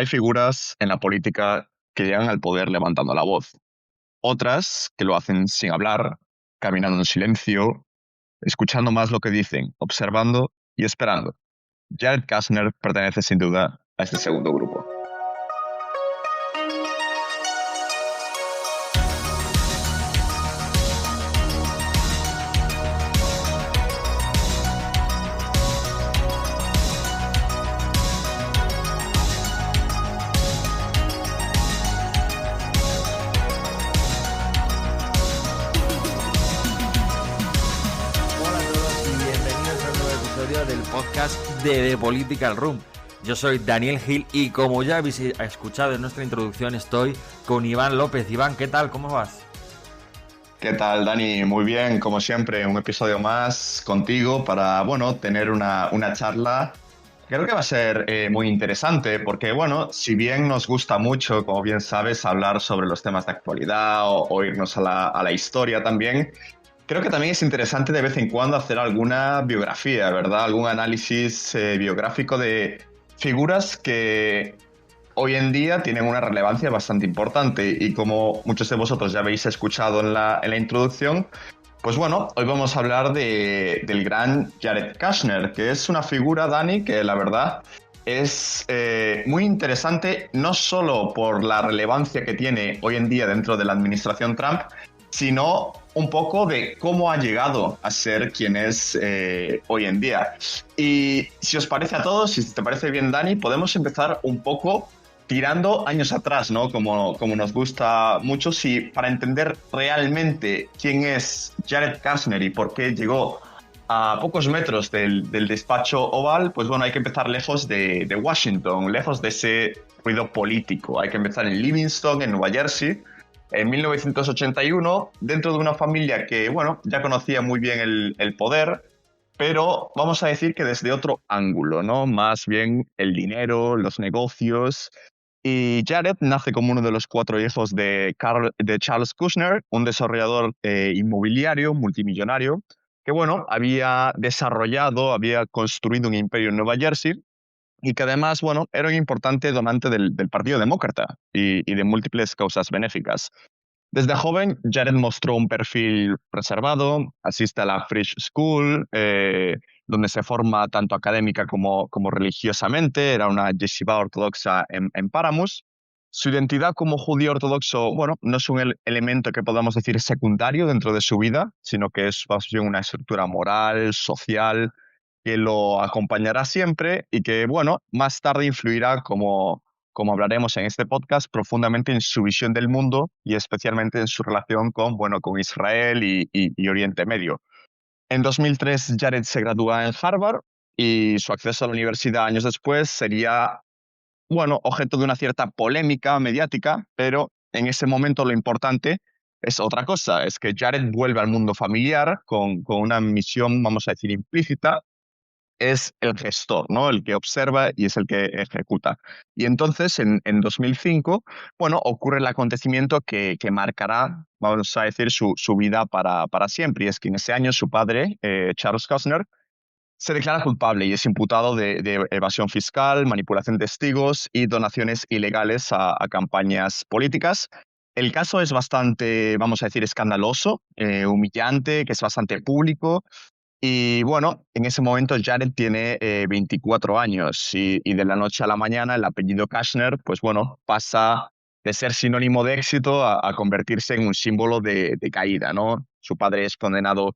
hay figuras en la política que llegan al poder levantando la voz, otras que lo hacen sin hablar, caminando en silencio, escuchando más lo que dicen, observando y esperando. Jared Kushner pertenece sin duda a este segundo grupo. Hola a todos y bienvenidos a un nuevo episodio del podcast de The Political Room. Yo soy Daniel Gil y como ya habéis escuchado en nuestra introducción estoy con Iván López. Iván, ¿qué tal? ¿Cómo vas? ¿Qué tal, Dani? Muy bien, como siempre, un episodio más contigo para, tener una charla. Creo que va a ser muy interesante porque, si bien nos gusta mucho, como bien sabes, hablar sobre los temas de actualidad o irnos a la historia también, creo que también es interesante de vez en cuando hacer alguna biografía, ¿verdad? Algún análisis biográfico de figuras que hoy en día tienen una relevancia bastante importante y como muchos de vosotros ya habéis escuchado en la introducción, pues hoy vamos a hablar del gran Jared Kushner, que es una figura, Dani, que la verdad es muy interesante, no solo por la relevancia que tiene hoy en día dentro de la administración Trump, sino un poco de cómo ha llegado a ser quien es hoy en día. Y si os parece a todos, si te parece bien, Dani, podemos empezar un poco tirando años atrás, ¿no? Como nos gusta mucho, si para entender realmente quién es Jared Kushner y por qué llegó a pocos metros del despacho oval, pues hay que empezar lejos de Washington, lejos de ese ruido político. Hay que empezar en Livingston, en Nueva Jersey, en 1981, dentro de una familia que, ya conocía muy bien el poder, pero vamos a decir que desde otro ángulo, ¿no? Más bien el dinero, los negocios. Y Jared nace como uno de los 4 hijos de Charles Kushner, un desarrollador inmobiliario multimillonario, que había construido un imperio en Nueva Jersey y que además, era un importante donante del Partido Demócrata y de múltiples causas benéficas. Desde joven, Jared mostró un perfil reservado, asiste a la Frisch School, donde se forma tanto académica como religiosamente, era una yeshiva ortodoxa en Paramus. Su identidad como judío ortodoxo, no es un elemento que podamos decir secundario dentro de su vida, sino que es más bien una estructura moral, social, que lo acompañará siempre y que, más tarde influirá como hablaremos en este podcast, profundamente en su visión del mundo y especialmente en su relación con Israel y Oriente Medio. En 2003, Jared se gradúa en Harvard y su acceso a la universidad años después sería, objeto de una cierta polémica mediática, pero en ese momento lo importante es otra cosa, es que Jared vuelve al mundo familiar con una misión, vamos a decir, implícita, es el gestor, ¿no? El que observa y es el que ejecuta. Y entonces, en 2005, ocurre el acontecimiento que marcará, vamos a decir, su vida para siempre. Y es que en ese año su padre, Charles Kushner, se declara culpable y es imputado de evasión fiscal, manipulación de testigos y donaciones ilegales a campañas políticas. El caso es bastante, vamos a decir, escandaloso, humillante, que es bastante público y en ese momento Jared tiene 24 años y de la noche a la mañana el apellido Kushner, pues pasa de ser sinónimo de éxito a convertirse en un símbolo de caída, ¿no? Su padre es condenado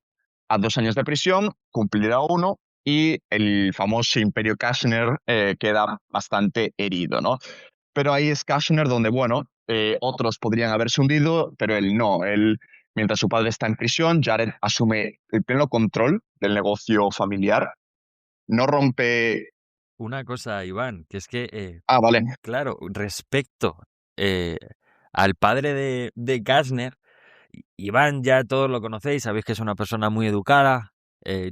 a 2 años de prisión, cumplirá uno y el famoso imperio Kushner queda bastante herido, ¿no? Pero ahí es Kushner donde, otros podrían haberse hundido, pero él no. Él, mientras su padre está en prisión, Jared asume el pleno control del negocio familiar, no rompe... Una cosa, Iván, que es que, Ah, vale. claro, respecto eh, al padre de Kushner, Iván ya todos lo conocéis, sabéis que es una persona muy educada,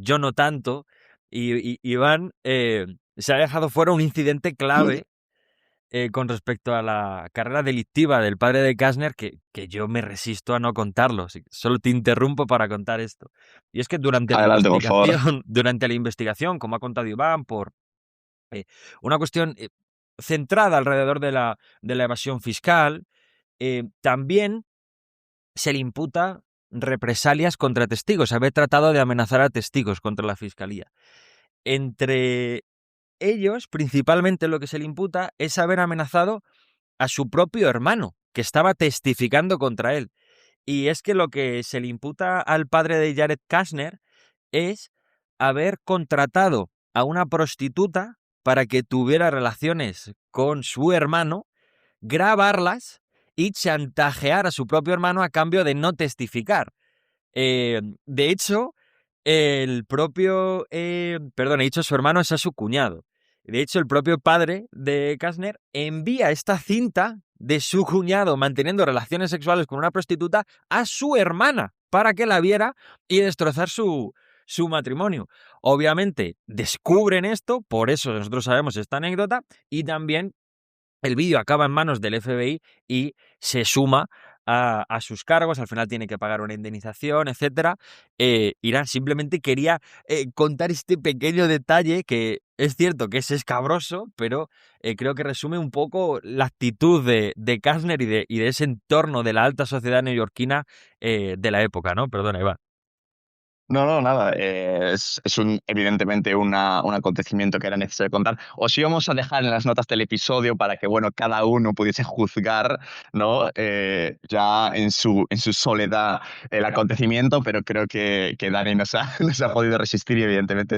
yo no tanto, y Iván se ha dejado fuera un incidente clave con respecto a la carrera delictiva del padre de Kushner que yo me resisto a no contarlo. Solo te interrumpo para contar esto. Y es que Adelante, por favor. durante la investigación, como ha contado Iván, por una cuestión centrada alrededor de la evasión fiscal. También se le imputa represalias contra testigos, haber tratado de amenazar a testigos contra la fiscalía. Entre ellos, principalmente lo que se le imputa es haber amenazado a su propio hermano, que estaba testificando contra él. Y es que lo que se le imputa al padre de Jared Kushner es haber contratado a una prostituta para que tuviera relaciones con su hermano, grabarlas y chantajear a su propio hermano a cambio de no testificar. De hecho, el propio, perdón, he dicho su hermano, es a su cuñado. De hecho, el propio padre de Kastner envía esta cinta de su cuñado manteniendo relaciones sexuales con una prostituta a su hermana para que la viera y destrozar su matrimonio. Obviamente, descubren esto, por eso nosotros sabemos esta anécdota, y también el vídeo acaba en manos del FBI y se suma a sus cargos, al final tiene que pagar una indemnización, etcétera. Irán simplemente quería contar este pequeño detalle que es cierto que es escabroso, pero creo que resume un poco la actitud de Kastner y de ese entorno de la alta sociedad neoyorquina de la época, ¿no? Perdona, Iván. No, no, nada. Es evidentemente un acontecimiento que era necesario contar. Os íbamos a dejar en las notas del episodio para que, bueno, cada uno pudiese juzgar, ¿no? Ya en su soledad el acontecimiento, pero creo que Dani nos ha podido resistir y evidentemente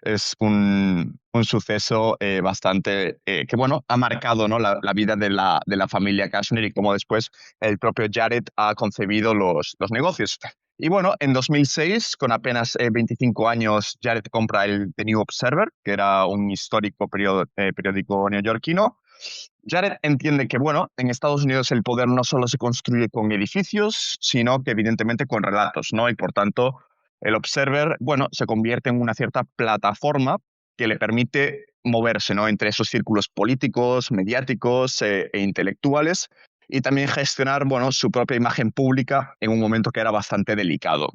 es un suceso bastante que, bueno, ha marcado, ¿no? La vida de la familia Kashner y cómo después el propio Jared ha concebido los negocios. Y bueno, en 2006, con apenas 25 años, Jared compra el The New Observer, que era un histórico periódico neoyorquino. Jared entiende que, bueno, en Estados Unidos el poder no solo se construye con edificios, sino que evidentemente con relatos, ¿no? Y por tanto, el Observer, bueno, se convierte en una cierta plataforma que le permite moverse, ¿no? Entre esos círculos políticos, mediáticos e intelectuales y también gestionar, bueno, su propia imagen pública en un momento que era bastante delicado.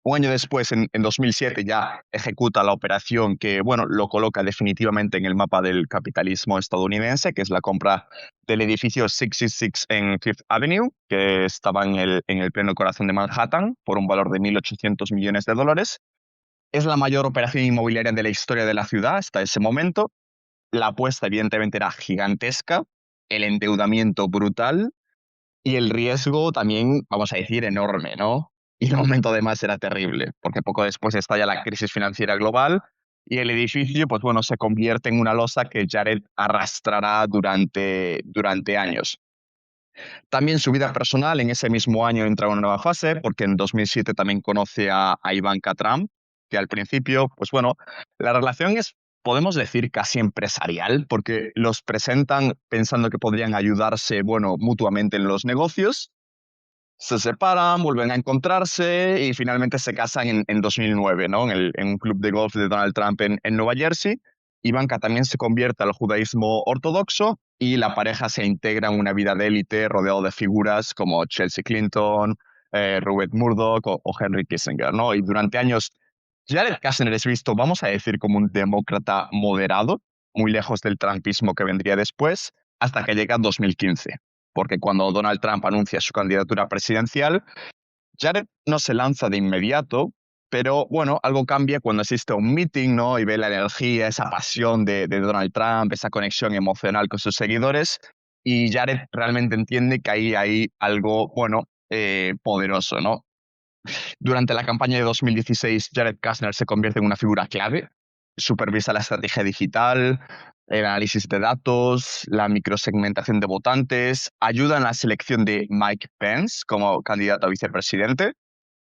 Un año después, en 2007, ya ejecuta la operación que, bueno, lo coloca definitivamente en el mapa del capitalismo estadounidense, que es la compra del edificio 666 en Fifth Avenue, que estaba en el pleno corazón de Manhattan, por un valor de 1.800 millones de dólares. Es la mayor operación inmobiliaria de la historia de la ciudad hasta ese momento. La apuesta, evidentemente, era gigantesca, el endeudamiento brutal, y el riesgo también, vamos a decir, enorme, ¿no? Y el momento además era terrible, porque poco después estalla la crisis financiera global y el edificio, pues bueno, se convierte en una losa que Jared arrastrará durante años. También su vida personal en ese mismo año entra en una nueva fase, porque en 2007 también conoce a Ivanka Trump, que al principio, pues bueno, la relación es, podemos decir, casi empresarial, porque los presentan pensando que podrían ayudarse, bueno, mutuamente en los negocios. Se separan, vuelven a encontrarse y finalmente se casan en 2009, ¿no? En un club de golf de Donald Trump en Nueva Jersey. Ivanka también se convierte al judaísmo ortodoxo y la pareja se integra en una vida de élite rodeado de figuras como Chelsea Clinton, Rupert Murdoch o Henry Kissinger, ¿no? Y durante años, Jared Kushner es visto, vamos a decir, como un demócrata moderado, muy lejos del trumpismo que vendría después, hasta que llega 2015 porque cuando Donald Trump anuncia su candidatura presidencial, Jared no se lanza de inmediato, pero bueno, algo cambia cuando existe un meeting, ¿no? Y ve la energía, esa pasión de Donald Trump, esa conexión emocional con sus seguidores, y Jared realmente entiende que ahí hay algo, bueno, poderoso, ¿no? Durante la campaña de 2016, Jared Kushner se convierte en una figura clave, supervisa la estrategia digital, el análisis de datos, la microsegmentación de votantes, ayuda en la selección de Mike Pence como candidato a vicepresidente,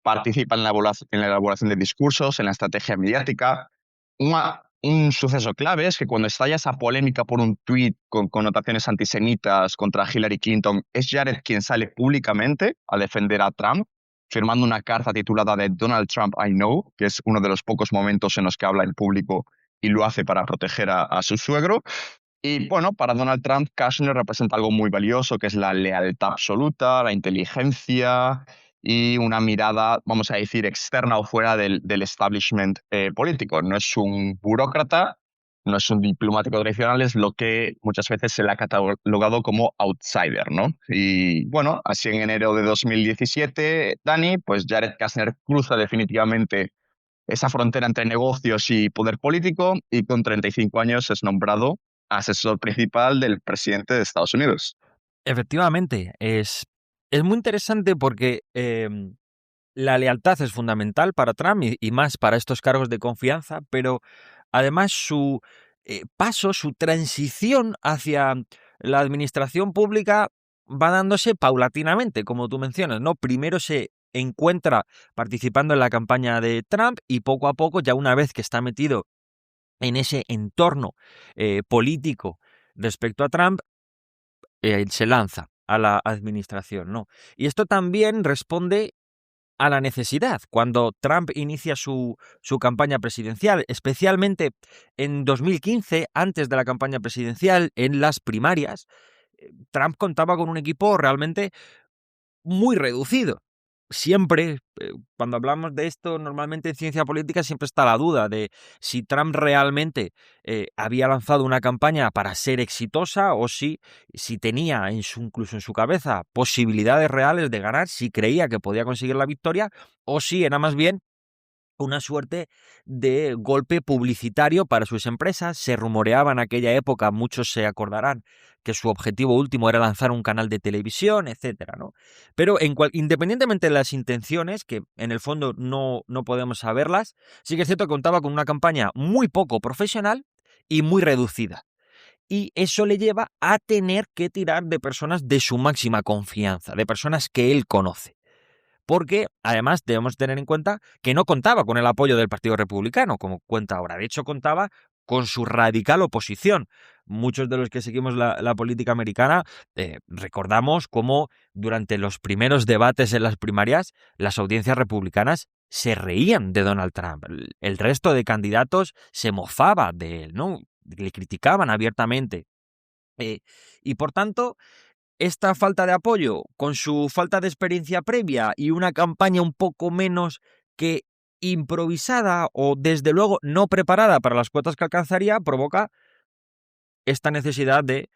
participa en la elaboración de discursos, en la estrategia mediática. Un suceso clave es que cuando estalla esa polémica por un tuit con connotaciones antisemitas contra Hillary Clinton, es Jared quien sale públicamente a defender a Trump, firmando una carta titulada de Donald Trump I Know, que es uno de los pocos momentos en los que habla en público y lo hace para proteger a su suegro. Y bueno, para Donald Trump, Kushner representa algo muy valioso, que es la lealtad absoluta, la inteligencia y una mirada, vamos a decir, externa o fuera del establishment político. No es un burócrata no es un diplomático tradicional, es lo que muchas veces se le ha catalogado como outsider, ¿no? Y bueno, así en enero de 2017, Dani, pues Jared Kushner cruza definitivamente esa frontera entre negocios y poder político y con 35 años es nombrado asesor principal del presidente de Estados Unidos. Efectivamente, es muy interesante porque la lealtad es fundamental para Trump y más para estos cargos de confianza, pero además su paso, su transición hacia la administración pública va dándose paulatinamente, como tú mencionas, ¿no? Primero se encuentra participando en la campaña de Trump y poco a poco, ya una vez que está metido en ese entorno político respecto a Trump, se lanza a la administración, ¿no? Y esto también responde a la necesidad. Cuando Trump inicia su campaña presidencial, especialmente en 2015, antes de la campaña presidencial, en las primarias, Trump contaba con un equipo realmente muy reducido. Siempre, cuando hablamos de esto, normalmente en ciencia política siempre está la duda de si Trump realmente había lanzado una campaña para ser exitosa o si tenía incluso en su cabeza posibilidades reales de ganar, si creía que podía conseguir la victoria o si era más bien una suerte de golpe publicitario para sus empresas. Se rumoreaba en aquella época, muchos se acordarán, que su objetivo último era lanzar un canal de televisión, etcétera, ¿no? Pero independientemente de las intenciones, que en el fondo no podemos saberlas, sí que es cierto que contaba con una campaña muy poco profesional y muy reducida. Y eso le lleva a tener que tirar de personas de su máxima confianza, de personas que él conoce. Porque, además, debemos tener en cuenta que no contaba con el apoyo del Partido Republicano, como cuenta ahora. De hecho, contaba con su radical oposición. Muchos de los que seguimos la política americana recordamos cómo durante los primeros debates en las primarias las audiencias republicanas se reían de Donald Trump. El resto de candidatos se mofaba de él, ¿no? Le criticaban abiertamente. Y por tanto, esta falta de apoyo, con su falta de experiencia previa y una campaña un poco menos que improvisada o desde luego no preparada para las cuotas que alcanzaría, provoca esta necesidad de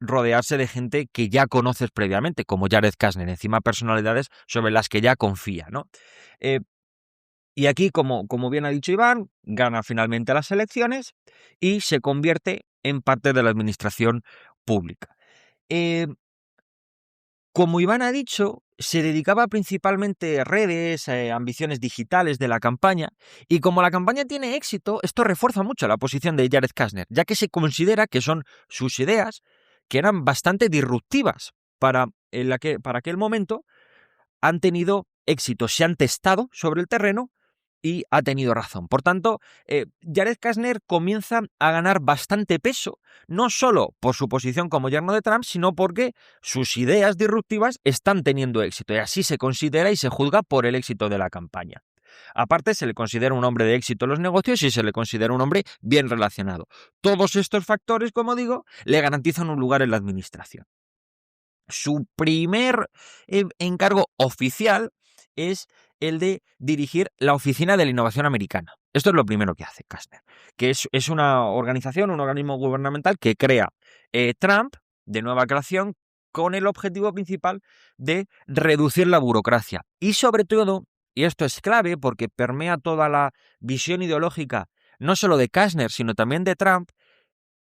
rodearse de gente que ya conoces previamente, como Jared Kushner, encima personalidades sobre las que ya confía, ¿no? Y aquí, como bien ha dicho Iván, gana finalmente las elecciones y se convierte en parte de la administración pública. Eh, Como Iván ha dicho, se dedicaba principalmente a redes, ambiciones digitales de la campaña, y como la campaña tiene éxito, esto refuerza mucho la posición de Jared Kushner, ya que se considera que son sus ideas, que eran bastante disruptivas para aquel momento, han tenido éxito, se han testado sobre el terreno y ha tenido razón. Por tanto, Jared Kushner comienza a ganar bastante peso, no solo por su posición como yerno de Trump, sino porque sus ideas disruptivas están teniendo éxito y así se considera y se juzga por el éxito de la campaña. Aparte, se le considera un hombre de éxito en los negocios y se le considera un hombre bien relacionado. Todos estos factores, como digo, le garantizan un lugar en la administración. Su primer encargo oficial es el de dirigir la Oficina de la Innovación Americana. Esto es lo primero que hace Kastner, que es una organización, un organismo gubernamental que crea Trump, de nueva creación, con el objetivo principal de reducir la burocracia. Y sobre todo, y esto es clave porque permea toda la visión ideológica, no solo de Kastner, sino también de Trump,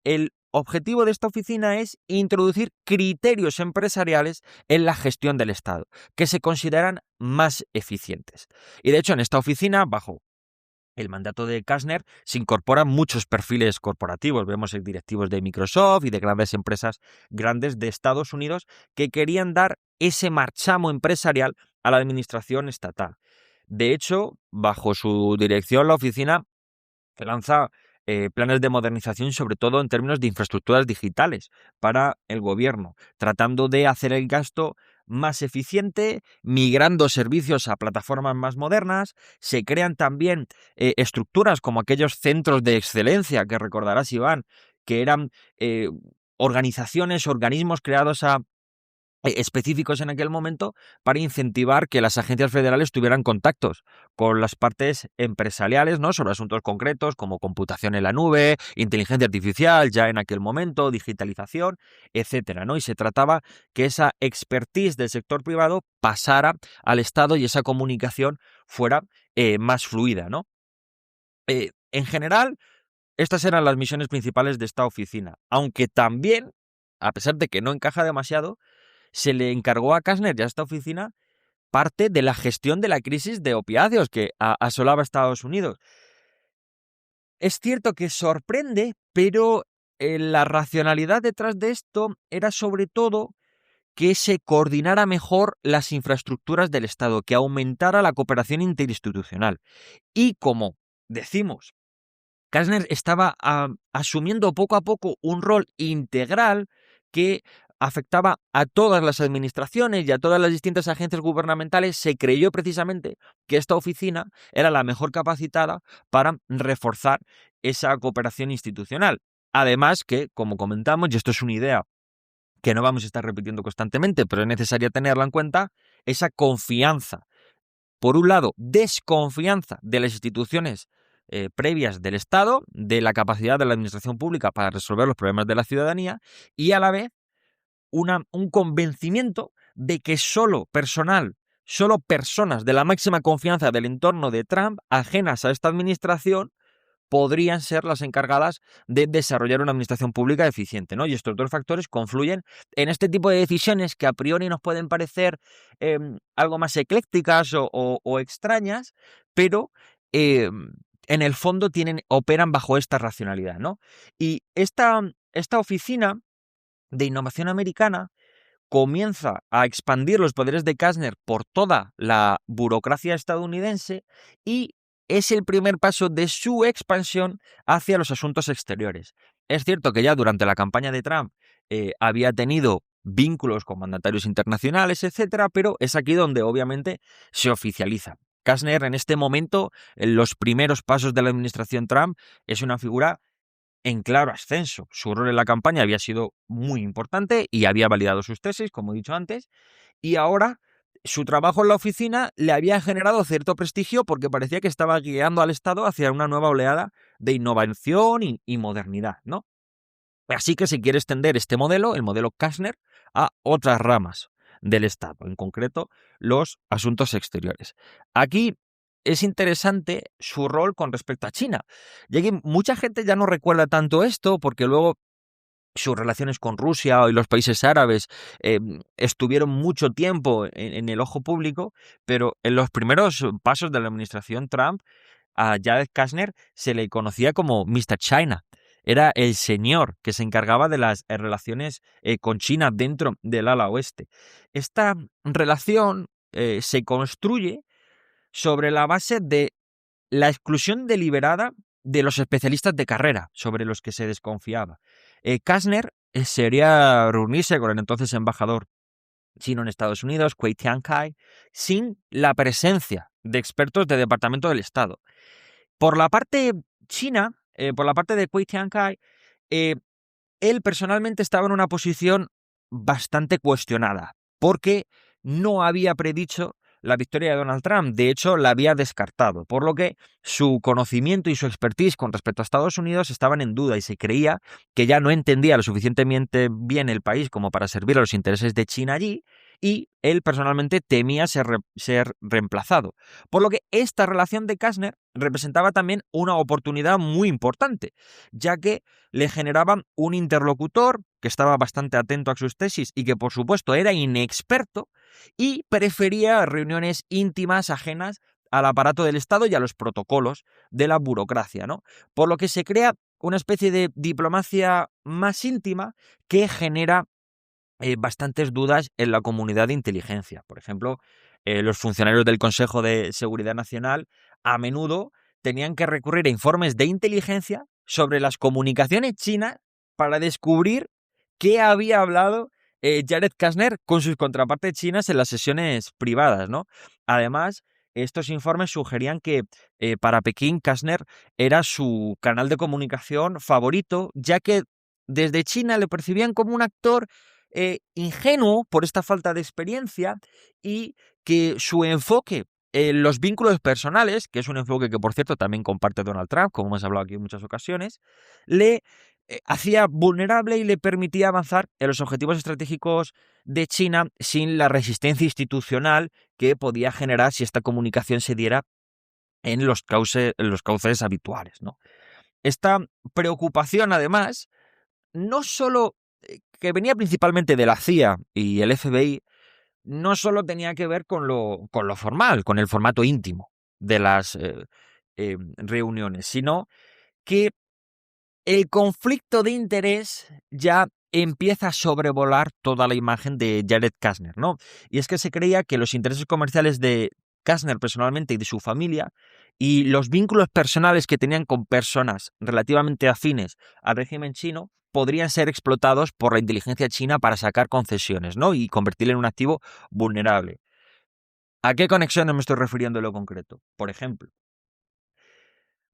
el objetivo de esta oficina es introducir criterios empresariales en la gestión del Estado, que se consideran más eficientes. Y de hecho, en esta oficina, bajo el mandato de Kastner, se incorporan muchos perfiles corporativos. Vemos directivos de Microsoft y de grandes empresas grandes de Estados Unidos que querían dar ese marchamo empresarial a la administración estatal. De hecho, bajo su dirección, la oficina que lanza planes de modernización, sobre todo en términos de infraestructuras digitales para el gobierno, tratando de hacer el gasto más eficiente, migrando servicios a plataformas más modernas. Se crean también estructuras como aquellos centros de excelencia que recordarás, Iván, que eran organizaciones, organismos creados a específicos en aquel momento para incentivar que las agencias federales tuvieran contactos con las partes empresariales, ¿no? Sobre asuntos concretos como computación en la nube, inteligencia artificial ya en aquel momento, digitalización, etcétera, ¿no? Y se trataba que esa expertise del sector privado pasara al Estado y esa comunicación fuera más fluida, ¿no? En general, estas eran las misiones principales de esta oficina, aunque también, a pesar de que no encaja demasiado, se le encargó a Kastner y a esta oficina parte de la gestión de la crisis de opiáceos que asolaba a Estados Unidos. Es cierto que sorprende, pero la racionalidad detrás de esto era sobre todo que se coordinara mejor las infraestructuras del Estado, que aumentara la cooperación interinstitucional. Y como decimos, Kastner estaba asumiendo poco a poco un rol integral que afectaba a todas las administraciones y a todas las distintas agencias gubernamentales. Se creyó precisamente que esta oficina era la mejor capacitada para reforzar esa cooperación institucional. Además que, como comentamos, y esto es una idea que no vamos a estar repitiendo constantemente, pero es necesaria tenerla en cuenta, esa confianza, por un lado, desconfianza de las instituciones previas del Estado, de la capacidad de la administración pública para resolver los problemas de la ciudadanía, y a la vez un convencimiento de que solo personas de la máxima confianza del entorno de Trump, ajenas a esta administración, podrían ser las encargadas de desarrollar una administración pública eficiente, ¿no? Y estos dos factores confluyen en este tipo de decisiones que a priori nos pueden parecer algo más eclécticas o extrañas, pero en el fondo operan bajo esta racionalidad, ¿no? Y esta oficina de innovación americana comienza a expandir los poderes de Kastner por toda la burocracia estadounidense y es el primer paso de su expansión hacia los asuntos exteriores. Es cierto que ya durante la campaña de Trump había tenido vínculos con mandatarios internacionales, etcétera, pero es aquí donde obviamente se oficializa. Kastner en este momento, en los primeros pasos de la administración Trump, es una figura en claro ascenso. Su rol en la campaña había sido muy importante y había validado sus tesis, como he dicho antes, y ahora su trabajo en la oficina le había generado cierto prestigio porque parecía que estaba guiando al Estado hacia una nueva oleada de innovación y modernidad, ¿no? Así que se quiere extender este modelo, el modelo Kastner, a otras ramas del Estado, en concreto los asuntos exteriores. Aquí es interesante su rol con respecto a China, ya que mucha gente ya no recuerda tanto esto porque luego sus relaciones con Rusia y los países árabes estuvieron mucho tiempo en el ojo público, pero en los primeros pasos de la administración Trump a Jared Kushner se le conocía como Mr. China. Era el señor que se encargaba de las relaciones con China dentro del ala oeste. Esta relación se construye sobre la base de la exclusión deliberada de los especialistas de carrera sobre los que se desconfiaba. Kastner sería reunirse con el entonces embajador chino en Estados Unidos, Kwei Tiankai, sin la presencia de expertos del Departamento del Estado. Por la parte china, por la parte de Kwei Tiankai, eh, él personalmente estaba en una posición bastante cuestionada, porque no había predicho la victoria de Donald Trump, de hecho la había descartado, por lo que su conocimiento y su expertise con respecto a Estados Unidos estaban en duda y se creía que ya no entendía lo suficientemente bien el país como para servir a los intereses de China allí, y él personalmente temía ser reemplazado. Por lo que esta relación de Kastner representaba también una oportunidad muy importante, ya que le generaban un interlocutor que estaba bastante atento a sus tesis y que por supuesto era inexperto y prefería reuniones íntimas ajenas al aparato del Estado y a los protocolos de la burocracia, ¿no? Por lo que se crea una especie de diplomacia más íntima que genera bastantes dudas en la comunidad de inteligencia. Por ejemplo, los funcionarios del Consejo de Seguridad Nacional a menudo tenían que recurrir a informes de inteligencia sobre las comunicaciones chinas para descubrir qué había hablado Jared Kushner con sus contrapartes chinas en las sesiones privadas, ¿no? Además, estos informes sugerían que para Pekín Kushner era su canal de comunicación favorito, ya que desde China le percibían como un actor ingenuo por esta falta de experiencia y que su enfoque en los vínculos personales, que es un enfoque que por cierto también comparte Donald Trump, como hemos hablado aquí en muchas ocasiones, le hacía vulnerable y le permitía avanzar en los objetivos estratégicos de China sin la resistencia institucional que podía generar si esta comunicación se diera en los cauces habituales, ¿no? Esta preocupación, además, no solo que venía principalmente de la CIA y el FBI, no solo tenía que ver con lo formal, con el formato íntimo de las reuniones, sino que el conflicto de interés ya empieza a sobrevolar toda la imagen de Jared Kushner, ¿no? Y es que se creía que los intereses comerciales de Kushner personalmente y de su familia y los vínculos personales que tenían con personas relativamente afines al régimen chino podrían ser explotados por la inteligencia china para sacar concesiones, ¿no? Y convertirlo en un activo vulnerable. ¿A qué conexiones me estoy refiriendo en lo concreto? Por ejemplo,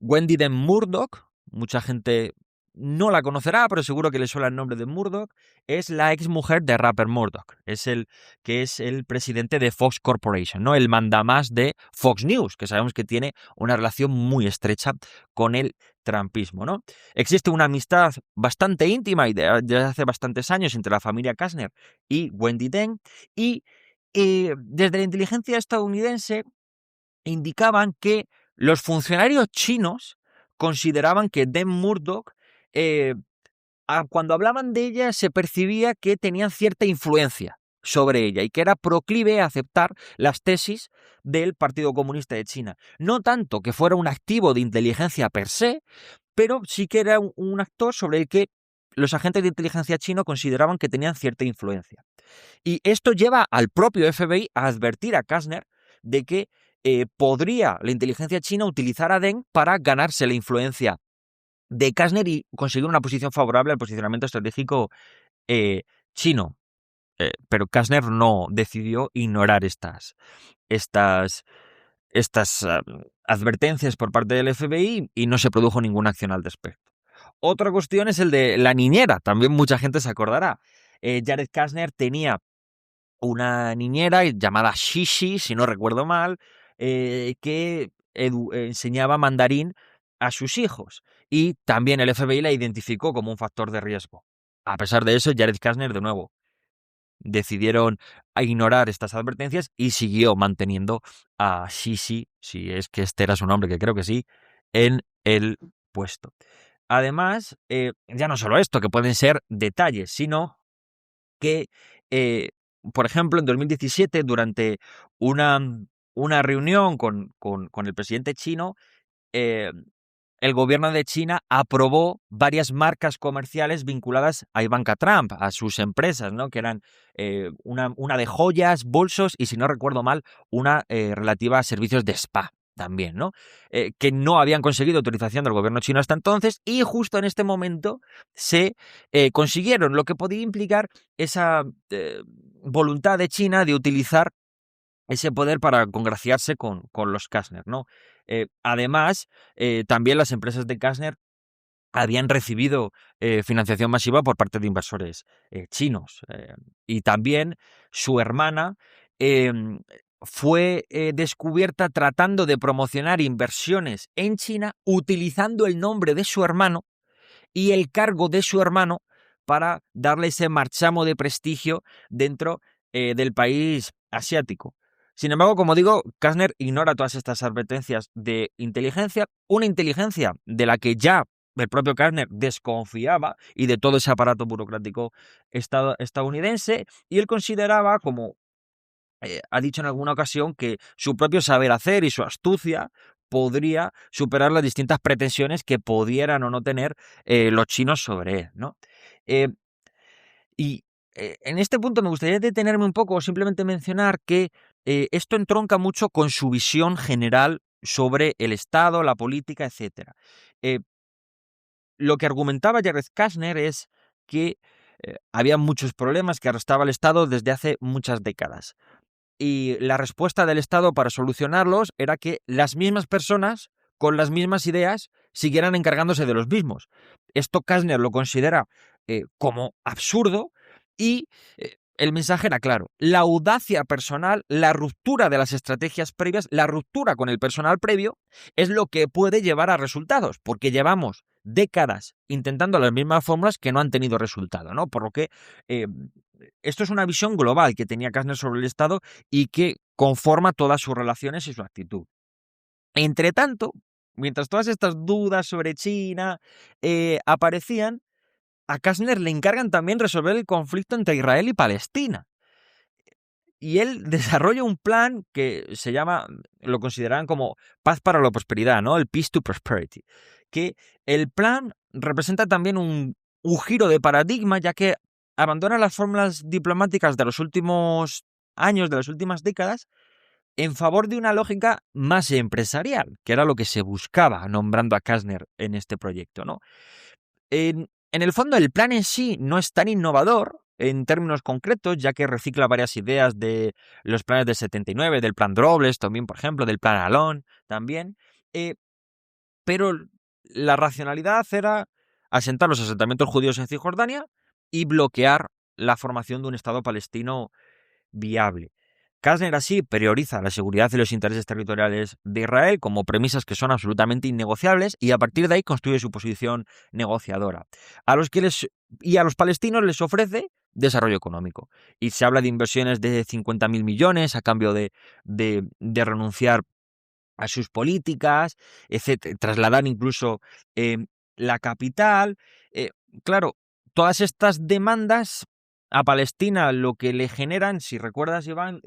Wendy de Murdoch, mucha gente no la conocerá, pero seguro que le suena el nombre de Murdoch, es la ex mujer de Rupert Murdoch, es el presidente de Fox Corporation, ¿no? El mandamás de Fox News, que sabemos que tiene una relación muy estrecha con el trumpismo, ¿no? Existe una amistad bastante íntima y desde hace bastantes años entre la familia Kushner y Wendy Deng, y desde la inteligencia estadounidense indicaban que los funcionarios chinos consideraban que Deng Murdoch, eh, cuando hablaban de ella, se percibía que tenían cierta influencia sobre ella y que era proclive a aceptar las tesis del Partido Comunista de China. No tanto que fuera un activo de inteligencia per se, pero sí que era un actor sobre el que los agentes de inteligencia chino consideraban que tenían cierta influencia. Y esto lleva al propio FBI a advertir a Kushner de que podría la inteligencia china utilizar a Deng para ganarse la influencia de Kushner y conseguir una posición favorable al posicionamiento estratégico chino. Pero Kushner no decidió ignorar estas, estas advertencias por parte del FBI y no se produjo ninguna acción al respecto. Otra cuestión es el de la niñera. También mucha gente se acordará. Jared Kushner tenía una niñera llamada Shishi, si no recuerdo mal, que enseñaba mandarín a sus hijos. Y también el FBI la identificó como un factor de riesgo. A pesar de eso, Jared Kushner, de nuevo, decidieron ignorar estas advertencias y siguió manteniendo a Shishi, si es que este era su nombre, que creo que sí, en el puesto. Además, ya no solo esto, que pueden ser detalles, sino que, por ejemplo, en 2017, durante una reunión con el presidente chino, eh, el gobierno de China aprobó varias marcas comerciales vinculadas a Ivanka Trump, a sus empresas, ¿no? Que eran una de joyas, bolsos y, si no recuerdo mal, una relativa a servicios de spa también, ¿no? Que no habían conseguido autorización del gobierno chino hasta entonces y justo en este momento se consiguieron, lo que podía implicar esa voluntad de China de utilizar ese poder para congraciarse con los Kushner, ¿no? Además, también las empresas de Kushner habían recibido financiación masiva por parte de inversores chinos. Y también su hermana fue descubierta tratando de promocionar inversiones en China utilizando el nombre de su hermano y el cargo de su hermano para darle ese marchamo de prestigio dentro del país asiático. Sin embargo, como digo, Kushner ignora todas estas advertencias de inteligencia, una inteligencia de la que ya el propio Kushner desconfiaba y de todo ese aparato burocrático estadounidense, y él consideraba, como ha dicho en alguna ocasión, que su propio saber hacer y su astucia podría superar las distintas pretensiones que pudieran o no tener los chinos sobre él, ¿no? Eh, y en este punto me gustaría detenerme un poco o simplemente mencionar que esto entronca mucho con su visión general sobre el Estado, la política, etc. Lo que argumentaba Jared Kushner es que había muchos problemas que arrastraba el Estado desde hace muchas décadas. Y la respuesta del Estado para solucionarlos era que las mismas personas con las mismas ideas siguieran encargándose de los mismos. Esto Kushner lo considera como absurdo Y el mensaje era claro: la audacia personal, la ruptura de las estrategias previas, la ruptura con el personal previo es lo que puede llevar a resultados, porque llevamos décadas intentando las mismas fórmulas que no han tenido resultado, ¿no? Por lo que eh, esto es una visión global que tenía Kastner sobre el Estado y que conforma todas sus relaciones y su actitud. Entre tanto, mientras todas estas dudas sobre China aparecían, a Kastner le encargan también resolver el conflicto entre Israel y Palestina. Y él desarrolla un plan que se llama, lo consideran como paz para la prosperidad, ¿no? El Peace to Prosperity. Que el plan representa también un giro de paradigma, ya que abandona las fórmulas diplomáticas de los últimos años, de las últimas décadas, en favor de una lógica más empresarial, que era lo que se buscaba nombrando a Kastner en este proyecto, ¿no? En el fondo, el plan en sí no es tan innovador en términos concretos, ya que recicla varias ideas de los planes del 79, del plan Robles también, por ejemplo, del plan Alon también, eh, pero la racionalidad era asentar los asentamientos judíos en Cisjordania y bloquear la formación de un Estado palestino viable. Kastner así prioriza la seguridad y los intereses territoriales de Israel como premisas que son absolutamente innegociables y a partir de ahí construye su posición negociadora. Y a los palestinos les ofrece desarrollo económico. Y se habla de inversiones de 50.000 millones a cambio de renunciar a sus políticas, etcétera, trasladar incluso eh, la capital. Eh, claro, todas estas demandas a Palestina lo que le generan, si recuerdas, Iván,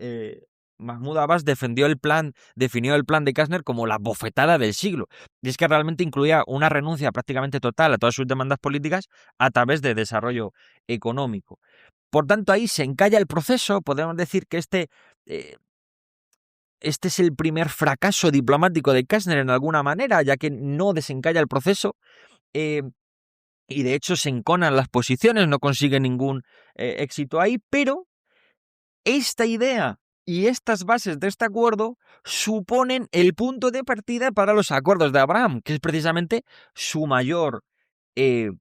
Mahmoud Abbas definió el plan de Kastner como la bofetada del siglo. Y es que realmente incluía una renuncia prácticamente total a todas sus demandas políticas a través de desarrollo económico. Por tanto, ahí se encalla el proceso. Podemos decir que eh, este es el primer fracaso diplomático de Kastner en alguna manera, ya que no desencalla el proceso eh, y de hecho se enconan las posiciones, no consigue ningún éxito ahí, pero esta idea y estas bases de este acuerdo suponen el punto de partida para los acuerdos de Abraham, que es precisamente su mayor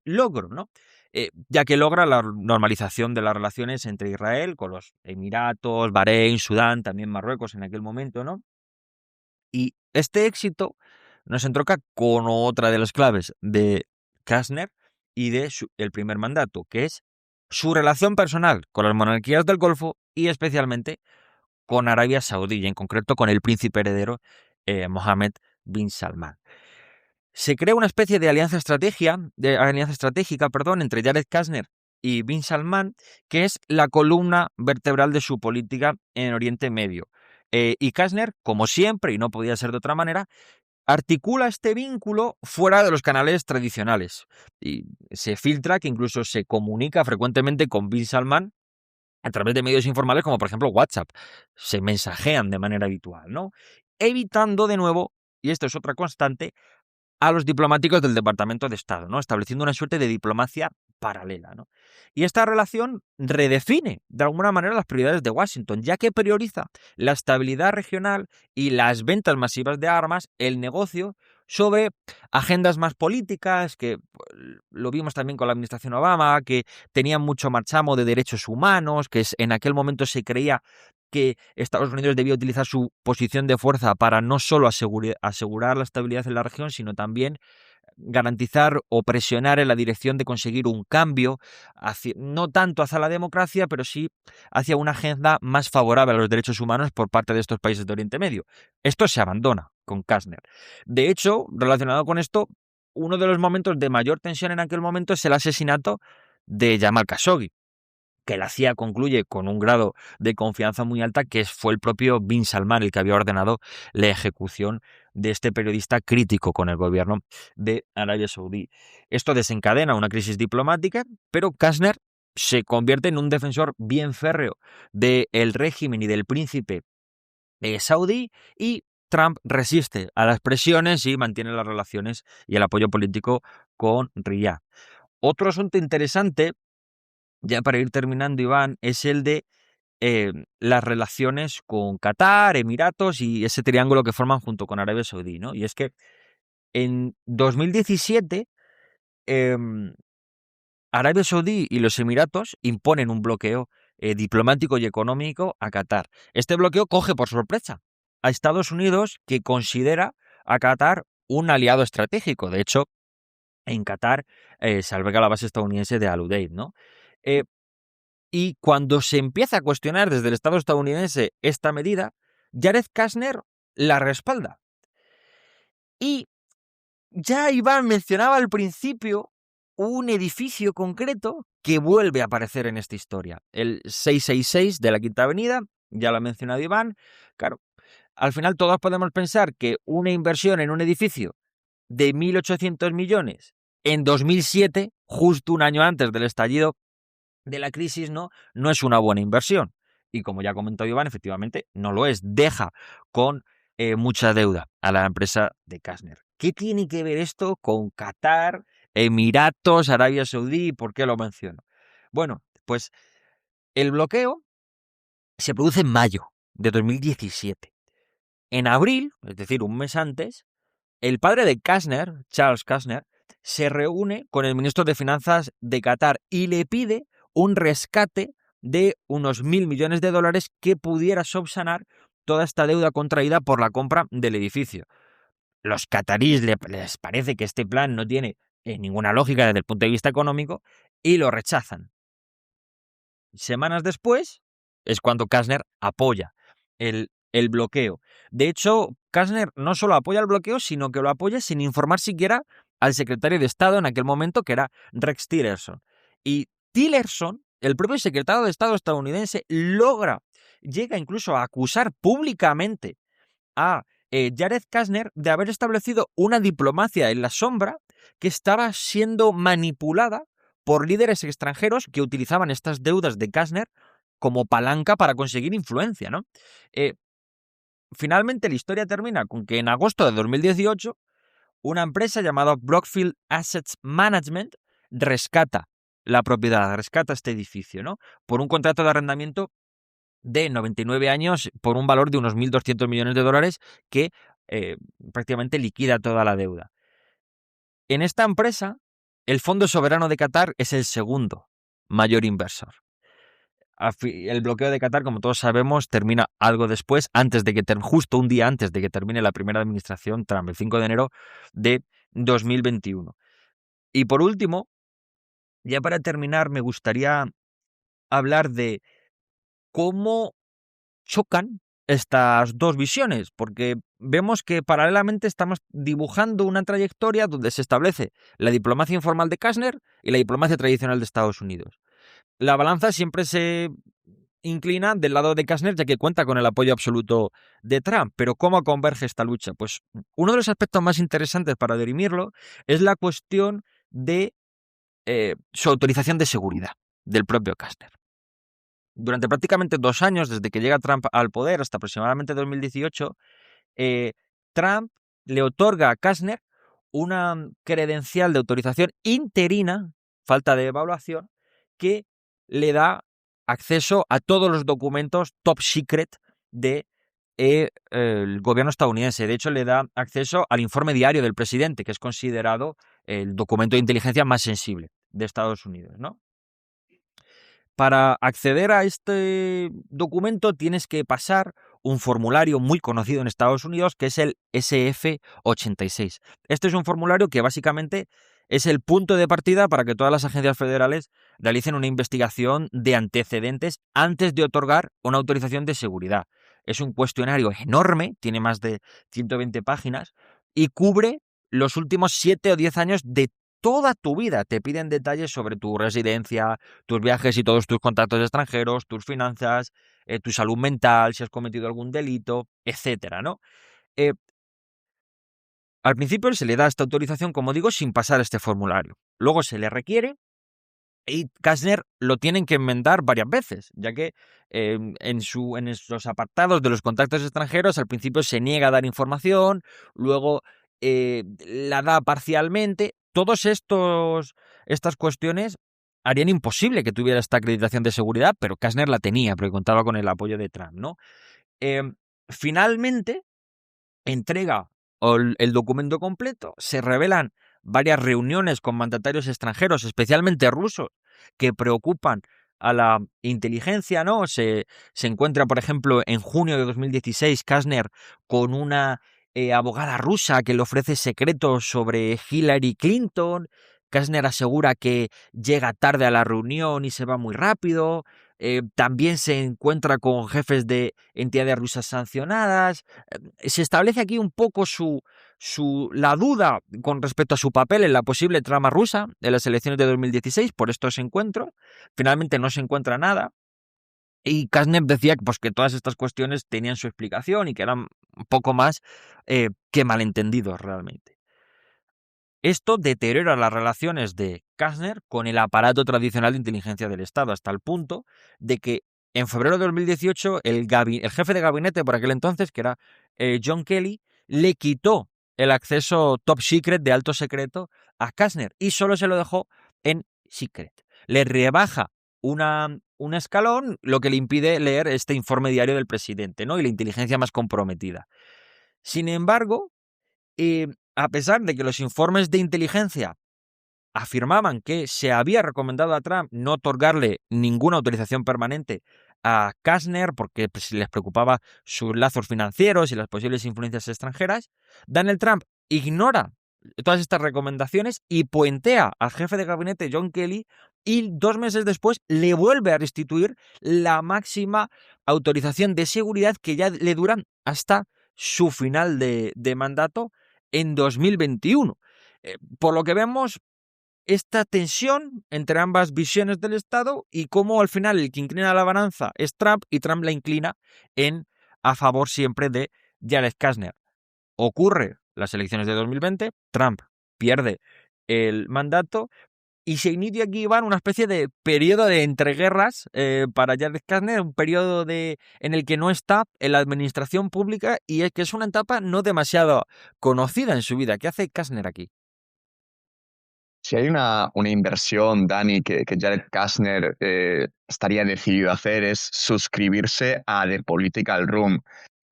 logro, ¿no? Ya que logra la normalización de las relaciones entre Israel con los Emiratos, Bahrein, Sudán, también Marruecos en aquel momento, ¿no? Y este éxito nos entronca con otra de las claves de Kastner y de el primer mandato, que es su relación personal con las monarquías del Golfo y especialmente con Arabia Saudí y en concreto con el príncipe heredero Mohammed bin Salman. Se crea una especie de alianza estratégica, entre Jared Kushner y bin Salman, que es la columna vertebral de su política en Oriente Medio. Y Kushner, como siempre, y no podía ser de otra manera, articula este vínculo fuera de los canales tradicionales. Y se filtra que incluso se comunica frecuentemente con bin Salman a través de medios informales como por ejemplo WhatsApp. Se mensajean de manera habitual, ¿no? Evitando de nuevo, y esto es otra constante, a los diplomáticos del Departamento de Estado, ¿no? Estableciendo una suerte de diplomacia paralela, ¿no? Y esta relación redefine de alguna manera las prioridades de Washington, ya que prioriza la estabilidad regional y las ventas masivas de armas, el negocio, sobre agendas más políticas, que lo vimos también con la administración Obama, que tenían mucho marchamo de derechos humanos, que en aquel momento se creía que Estados Unidos debía utilizar su posición de fuerza para no solo asegurar la estabilidad en la región, sino también garantizar o presionar en la dirección de conseguir un cambio, no tanto hacia la democracia, pero sí hacia una agenda más favorable a los derechos humanos por parte de estos países de Oriente Medio. Esto se abandona con Kastner. De hecho, relacionado con esto, uno de los momentos de mayor tensión en aquel momento es el asesinato de Jamal Khashoggi, que la CIA concluye con un grado de confianza muy alta, que fue el propio bin Salman el que había ordenado la ejecución de este periodista crítico con el gobierno de Arabia Saudí. Esto desencadena una crisis diplomática, pero Kastner se convierte en un defensor bien férreo del régimen y del príncipe saudí, y Trump resiste a las presiones y mantiene las relaciones y el apoyo político con Riyadh. Otro asunto interesante, ya para ir terminando, Iván, es el de las relaciones con Qatar, Emiratos y ese triángulo que forman junto con Arabia Saudí, ¿no? Y es que en 2017 Arabia Saudí y los Emiratos imponen un bloqueo diplomático y económico a Qatar. Este bloqueo coge por sorpresa a Estados Unidos, que considera a Qatar un aliado estratégico. De hecho, en Qatar se alberga la base estadounidense de Al Udeid, ¿no? Eh, y cuando se empieza a cuestionar desde el Estado estadounidense esta medida, Jared Kushner la respalda. Y ya Iván mencionaba al principio un edificio concreto que vuelve a aparecer en esta historia. El 666 de la Quinta Avenida, ya lo ha mencionado Iván. Claro, al final todos podemos pensar que una inversión en un edificio de 1.800 millones en 2007, justo un año antes del estallido de la crisis, no es una buena inversión. Y como ya comentó Iván, efectivamente no lo es. Deja con mucha deuda a la empresa de Kushner. ¿Qué tiene que ver esto con Qatar, Emiratos, Arabia Saudí? ¿Por qué lo menciono? Bueno, pues el bloqueo se produce en mayo de 2017. En abril, es decir, un mes antes, el padre de Kushner, Charles Kushner, se reúne con el ministro de Finanzas de Qatar y le pide un rescate de unos 1.000 millones de dólares que pudiera subsanar toda esta deuda contraída por la compra del edificio. Los cataríes les parece que este plan no tiene ninguna lógica desde el punto de vista económico y lo rechazan. Semanas después es cuando Kushner apoya el bloqueo. De hecho, Kushner no solo apoya el bloqueo, sino que lo apoya sin informar siquiera al secretario de Estado en aquel momento, que era Rex Tillerson. Y Tillerson, el propio secretario de Estado estadounidense, llega incluso a acusar públicamente a Jared Kushner de haber establecido una diplomacia en la sombra que estaba siendo manipulada por líderes extranjeros que utilizaban estas deudas de Kushner como palanca para conseguir influencia, ¿no? Finalmente la historia termina con que en agosto de 2018 una empresa llamada Brookfield Assets Management rescata la propiedad, rescata este edificio, ¿no? Por un contrato de arrendamiento de 99 años por un valor de unos 1.200 millones de dólares que prácticamente liquida toda la deuda. En esta empresa, el Fondo Soberano de Qatar es el segundo mayor inversor. El bloqueo de Qatar, como todos sabemos, termina algo después, justo un día antes de que termine la primera administración Trump, el 5 de enero de 2021. Y por último, ya para terminar, me gustaría hablar de cómo chocan estas dos visiones, porque vemos que paralelamente estamos dibujando una trayectoria donde se establece la diplomacia informal de Kushner y la diplomacia tradicional de Estados Unidos. La balanza siempre se inclina del lado de Kushner, ya que cuenta con el apoyo absoluto de Trump. Pero ¿cómo converge esta lucha? Pues uno de los aspectos más interesantes para dirimirlo es la cuestión de su autorización de seguridad del propio Kushner. Durante prácticamente 2 años, desde que llega Trump al poder hasta aproximadamente 2018, Trump le otorga a Kushner una credencial de autorización interina, falta de evaluación, que le da acceso a todos los documentos top secret del gobierno estadounidense. De hecho, le da acceso al informe diario del presidente, que es considerado el documento de inteligencia más sensible de Estados Unidos, ¿no? Para acceder a este documento tienes que pasar un formulario muy conocido en Estados Unidos que es el SF-86. Este es un formulario que básicamente es el punto de partida para que todas las agencias federales realicen una investigación de antecedentes antes de otorgar una autorización de seguridad. Es un cuestionario enorme, tiene más de 120 páginas y cubre los últimos 7 o 10 años de toda tu vida. Te piden detalles sobre tu residencia, tus viajes y todos tus contactos extranjeros, tus finanzas, tu salud mental, si has cometido algún delito, etcétera, ¿no? Al principio se le da esta autorización, como digo, sin pasar este formulario. Luego se le requiere y Kushner lo tienen que enmendar varias veces, ya que en los apartados de los contactos extranjeros al principio se niega a dar información, luego la da parcialmente. Estas cuestiones harían imposible que tuviera esta acreditación de seguridad, pero Kushner la tenía porque contaba con el apoyo de Trump, ¿no? Finalmente entrega el documento completo, se revelan varias reuniones con mandatarios extranjeros, especialmente rusos, que preocupan a la inteligencia, ¿no? Se encuentra, por ejemplo, en junio de 2016, Kastner con una abogada rusa que le ofrece secretos sobre Hillary Clinton. Kastner asegura que llega tarde a la reunión y se va muy rápido. También se encuentra con jefes de entidades rusas sancionadas. Se establece aquí un poco la duda con respecto a su papel en la posible trama rusa de las elecciones de 2016 por estos encuentros. Finalmente no se encuentra nada. Y Kastner decía pues, que todas estas cuestiones tenían su explicación y que eran un poco más que malentendidos realmente. Esto deteriora las relaciones de Kastner con el aparato tradicional de inteligencia del Estado, hasta el punto de que en febrero de 2018 el jefe de gabinete por aquel entonces, que era John Kelly, le quitó el acceso top secret de alto secreto a Kastner y solo se lo dejó en secret. Le rebaja un escalón, lo que le impide leer este informe diario del presidente, ¿no? Y la inteligencia más comprometida. Sin embargo, a pesar de que los informes de inteligencia afirmaban que se había recomendado a Trump no otorgarle ninguna autorización permanente a Kastner porque pues, les preocupaba sus lazos financieros y las posibles influencias extranjeras, Donald Trump ignora todas estas recomendaciones y puentea al jefe de gabinete John Kelly y 2 meses después le vuelve a restituir la máxima autorización de seguridad que ya le duran hasta su final de mandato en 2021. Por lo que vemos, esta tensión entre ambas visiones del Estado y cómo al final el que inclina la balanza es Trump y Trump la inclina a favor siempre de Jared Kushner. Ocurre las elecciones de 2020, Trump pierde el mandato y se inicia aquí, Iván, una especie de periodo de entreguerras para Jared Kushner, un periodo en el que no está en la administración pública y es que es una etapa no demasiado conocida en su vida. ¿Qué hace Kushner aquí? Si hay una inversión, Dani, que Jared Kushner estaría decidido a hacer es suscribirse a The Political Room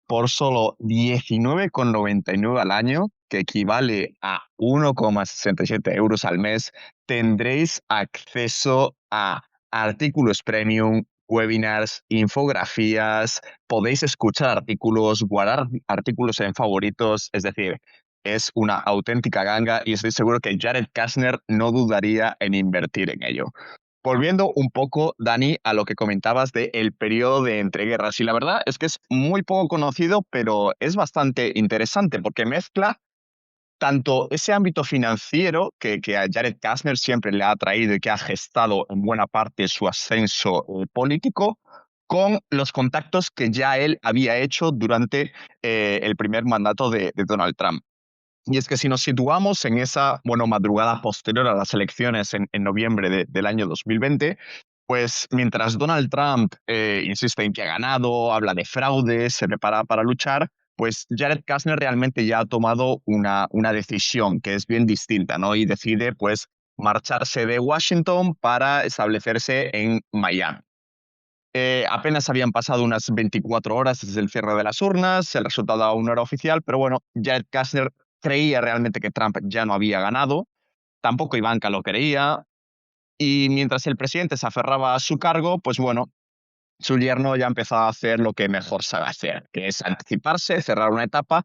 por solo 19,99 al año, que equivale a 1,67 euros al mes, tendréis acceso a artículos premium, webinars, infografías, podéis escuchar artículos, guardar artículos en favoritos, es decir, es una auténtica ganga y estoy seguro que Jared Kushner no dudaría en invertir en ello. Volviendo un poco, Dani, a lo que comentabas del periodo de entreguerras. Y la verdad es que es muy poco conocido, pero es bastante interesante porque mezcla tanto ese ámbito financiero que a Jared Kushner siempre le ha atraído y que ha gestado en buena parte su ascenso político, con los contactos que ya él había hecho durante el primer mandato de Donald Trump. Y es que si nos situamos en esa, bueno, madrugada posterior a las elecciones en noviembre del año 2020, pues mientras Donald Trump insiste en que ha ganado, habla de fraude, se prepara para luchar, pues Jared Kushner realmente ya ha tomado una decisión que es bien distinta, ¿no? Y decide, pues, marcharse de Washington para establecerse en Miami. Apenas habían pasado unas 24 horas desde el cierre de las urnas, el resultado aún no era oficial, pero bueno, Jared Kushner creía realmente que Trump ya no había ganado, tampoco Ivanka lo creía, y mientras el presidente se aferraba a su cargo, pues bueno, su yerno ya empezó a hacer lo que mejor sabe hacer, que es anticiparse, cerrar una etapa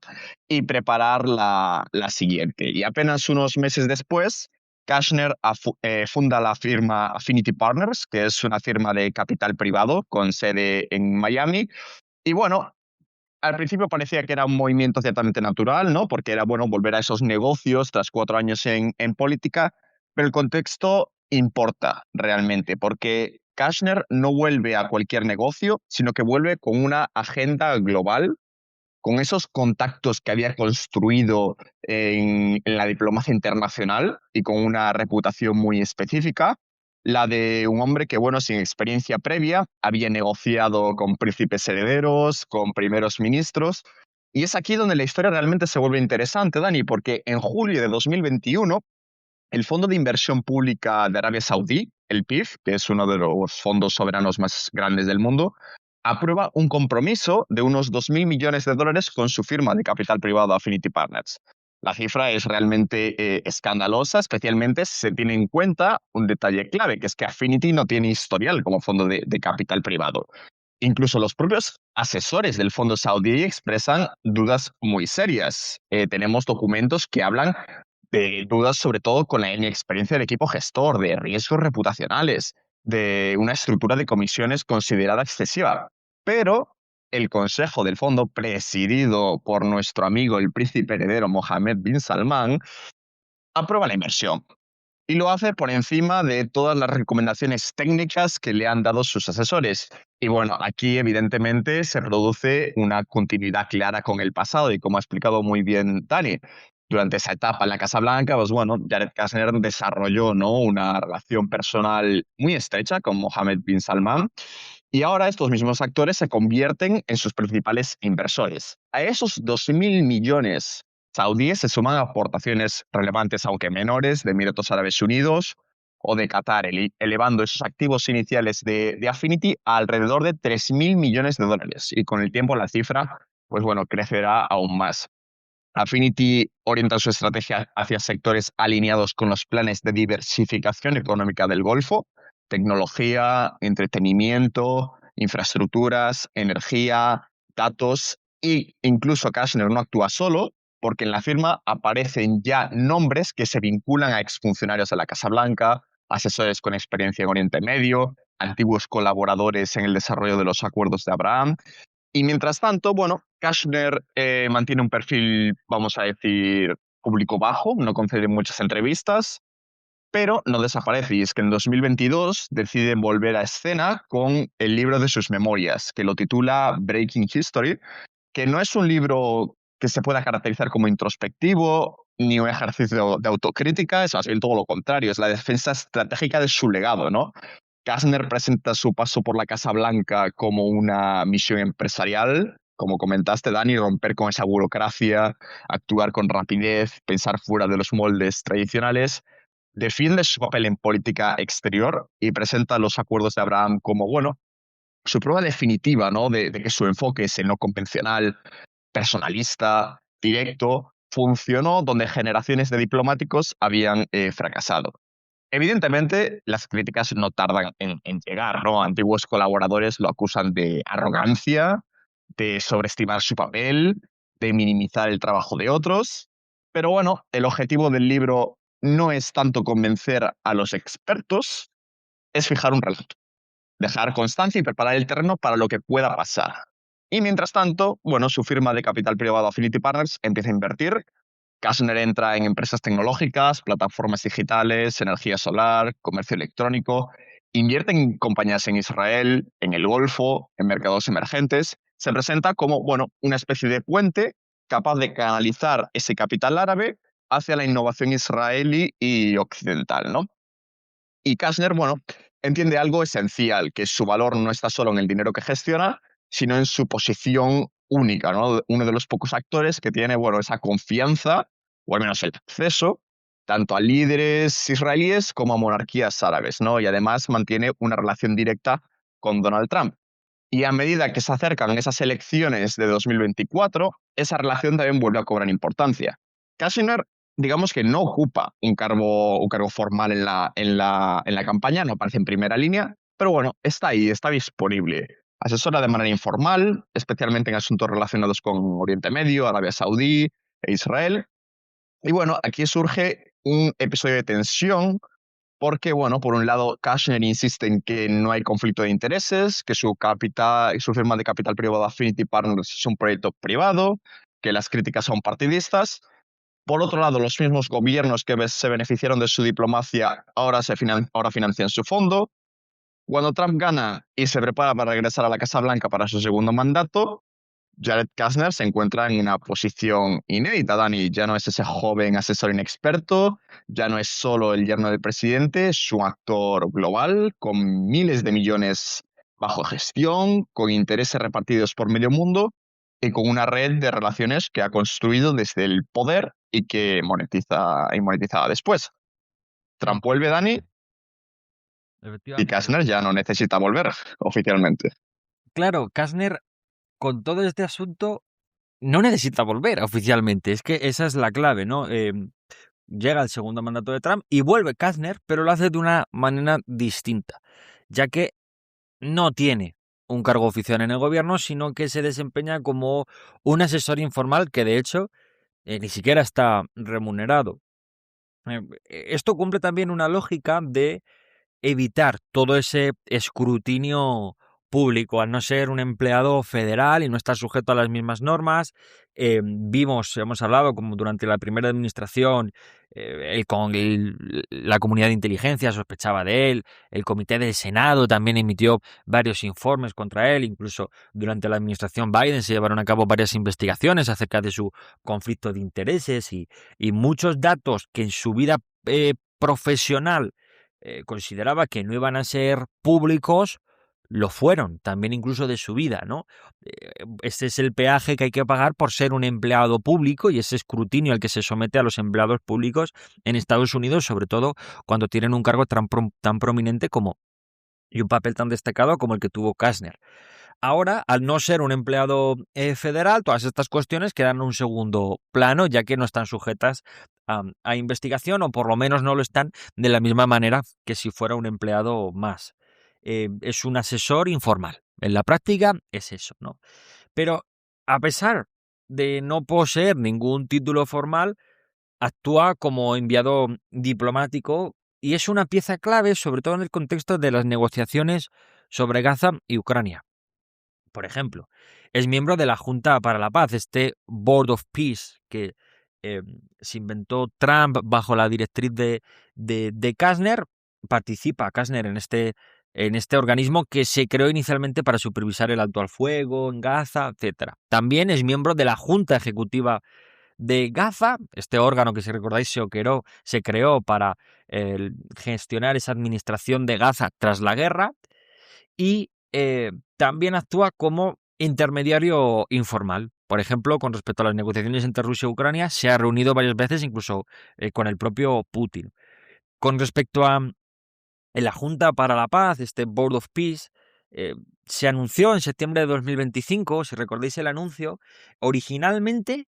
y preparar la siguiente. Y apenas unos meses después, Kushner funda la firma Affinity Partners, que es una firma de capital privado con sede en Miami. Y bueno, al principio parecía que era un movimiento ciertamente natural, ¿no? Porque era bueno volver a esos negocios tras 4 años en política, pero el contexto importa realmente, porque Kushner no vuelve a cualquier negocio, sino que vuelve con una agenda global, con esos contactos que había construido en la diplomacia internacional y con una reputación muy específica, la de un hombre que, bueno, sin experiencia previa, había negociado con príncipes herederos, con primeros ministros, y es aquí donde la historia realmente se vuelve interesante, Dani, porque en julio de 2021, el Fondo de Inversión Pública de Arabia Saudí, el PIF, que es uno de los fondos soberanos más grandes del mundo, aprueba un compromiso de unos 2.000 millones de dólares con su firma de capital privado Affinity Partners. La cifra es realmente escandalosa, especialmente si se tiene en cuenta un detalle clave, que es que Affinity no tiene historial como fondo de capital privado. Incluso los propios asesores del fondo saudí expresan dudas muy serias. Tenemos documentos que hablan de dudas sobre todo con la inexperiencia del equipo gestor, de riesgos reputacionales, de una estructura de comisiones considerada excesiva. Pero el consejo del fondo, presidido por nuestro amigo el príncipe heredero Mohammed bin Salman, aprueba la inversión y lo hace por encima de todas las recomendaciones técnicas que le han dado sus asesores. Y bueno, aquí evidentemente se produce una continuidad clara con el pasado y como ha explicado muy bien Dani, durante esa etapa en la Casa Blanca, pues bueno, Jared Kushner desarrolló, ¿no?, una relación personal muy estrecha con Mohammed bin Salman y ahora estos mismos actores se convierten en sus principales inversores. A esos 2.000 millones saudíes se suman aportaciones relevantes, aunque menores, de Emiratos Árabes Unidos o de Qatar, elevando esos activos iniciales de Affinity a alrededor de 3.000 millones de dólares. Y con el tiempo la cifra, pues bueno, crecerá aún más. Affinity orienta su estrategia hacia sectores alineados con los planes de diversificación económica del Golfo, tecnología, entretenimiento, infraestructuras, energía, datos e incluso Kashner no actúa solo porque en la firma aparecen ya nombres que se vinculan a exfuncionarios de la Casa Blanca, asesores con experiencia en Oriente Medio, antiguos colaboradores en el desarrollo de los acuerdos de Abraham y mientras tanto, bueno, Kashner mantiene un perfil, vamos a decir, público bajo, no concede muchas entrevistas, pero no desaparece. Y es que en 2022 decide volver a escena con el libro de sus memorias, que lo titula Breaking History, que no es un libro que se pueda caracterizar como introspectivo ni un ejercicio de autocrítica, es más bien todo lo contrario, es la defensa estratégica de su legado, ¿no? Kastner presenta su paso por la Casa Blanca como una misión empresarial, como comentaste, Dani, romper con esa burocracia, actuar con rapidez, pensar fuera de los moldes tradicionales. Defiende su papel en política exterior y presenta los acuerdos de Abraham como, bueno, su prueba definitiva, ¿no?, de que su enfoque es el no convencional, personalista, directo, funcionó donde generaciones de diplomáticos habían fracasado. Evidentemente, las críticas no tardan en llegar, ¿no? Antiguos colaboradores lo acusan de arrogancia, de sobreestimar su papel, de minimizar el trabajo de otros. Pero bueno, el objetivo del libro no es tanto convencer a los expertos, es fijar un relato, dejar constancia y preparar el terreno para lo que pueda pasar. Y mientras tanto, bueno, su firma de capital privado Affinity Partners empieza a invertir. Kastner entra en empresas tecnológicas, plataformas digitales, energía solar, comercio electrónico, invierte en compañías en Israel, en el Golfo, en mercados emergentes. Se presenta como, bueno, una especie de puente capaz de canalizar ese capital árabe hacia la innovación israelí y occidental, ¿no? Y Kastner, bueno, entiende algo esencial, que su valor no está solo en el dinero que gestiona, sino en su posición única, ¿no? Uno de los pocos actores que tiene, bueno, esa confianza, o al menos el acceso, tanto a líderes israelíes como a monarquías árabes, ¿no? Y además mantiene una relación directa con Donald Trump. Y a medida que se acercan esas elecciones de 2024, esa relación también vuelve a cobrar importancia. Kashner, digamos que no ocupa un cargo formal en la campaña, no aparece en primera línea, pero bueno, está ahí, está disponible. Asesora de manera informal, especialmente en asuntos relacionados con Oriente Medio, Arabia Saudí e Israel. Y bueno, aquí surge un episodio de tensión porque, bueno, por un lado, Kashner insiste en que no hay conflicto de intereses, que su firma de capital privado Affinity Partners es un proyecto privado, que las críticas son partidistas. Por otro lado, los mismos gobiernos que se beneficiaron de su diplomacia ahora financian su fondo. Cuando Trump gana y se prepara para regresar a la Casa Blanca para su segundo mandato, Jared Kushner se encuentra en una posición inédita, Dani. Ya no es ese joven asesor inexperto, ya no es solo el yerno del presidente, es un actor global con miles de millones bajo gestión, con intereses repartidos por medio mundo y con una red de relaciones que ha construido desde el poder y que monetiza y monetizaba después. Trump vuelve, Dani, y Efectivamente. Kushner ya no necesita volver oficialmente. Claro, Kastner, con todo este asunto, no necesita volver oficialmente. Es que esa es la clave, ¿no? Llega el segundo mandato de Trump y vuelve Kastner, pero lo hace de una manera distinta, ya que no tiene un cargo oficial en el gobierno, sino que se desempeña como un asesor informal que de hecho ni siquiera está remunerado. Esto cumple también una lógica de evitar todo ese escrutinio público, al no ser un empleado federal y no estar sujeto a las mismas normas. Hemos hablado como durante la primera administración, la comunidad de inteligencia sospechaba de él, el comité del Senado también emitió varios informes contra él, incluso durante la administración Biden se llevaron a cabo varias investigaciones acerca de su conflicto de intereses y muchos datos que en su vida profesional consideraba que no iban a ser públicos, lo fueron, también incluso de su vida, ¿no? Este es el peaje que hay que pagar por ser un empleado público y ese escrutinio al que se somete a los empleados públicos en Estados Unidos, sobre todo cuando tienen un cargo tan prominente como y un papel tan destacado como el que tuvo Kastner. Ahora, al no ser un empleado federal, todas estas cuestiones quedan en un segundo plano, ya que no están sujetas a investigación, o por lo menos no lo están de la misma manera que si fuera un empleado más. Es un asesor informal. En la práctica es eso, ¿no? Pero a pesar de no poseer ningún título formal, actúa como enviado diplomático y es una pieza clave, sobre todo en el contexto de las negociaciones sobre Gaza y Ucrania. Por ejemplo, es miembro de la Junta para la Paz, este Board of Peace que se inventó Trump bajo la directriz de Kastner. Participa Kastner en este organismo que se creó inicialmente para supervisar el alto al fuego en Gaza, etc. También es miembro de la Junta Ejecutiva de Gaza, este órgano que si recordáis se creó para gestionar esa administración de Gaza tras la guerra y también actúa como intermediario informal. Por ejemplo, con respecto a las negociaciones entre Rusia y Ucrania, se ha reunido varias veces, incluso con el propio Putin. Con respecto a la Junta para la Paz, este Board of Peace, se anunció en septiembre de 2025, si recordáis el anuncio, originalmente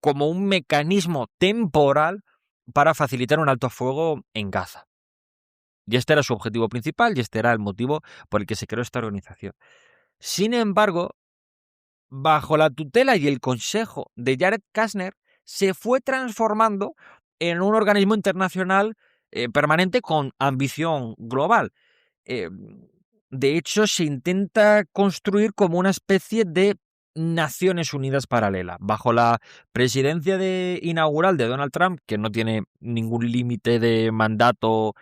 como un mecanismo temporal para facilitar un alto fuego en Gaza. Y este era su objetivo principal y este era el motivo por el que se creó esta organización. Sin embargo, bajo la tutela y el consejo de Jared Kushner, se fue transformando en un organismo internacional permanente con ambición global. De hecho, se intenta construir como una especie de Naciones Unidas paralela, bajo la presidencia inaugural de Donald Trump, que no tiene ningún límite de mandato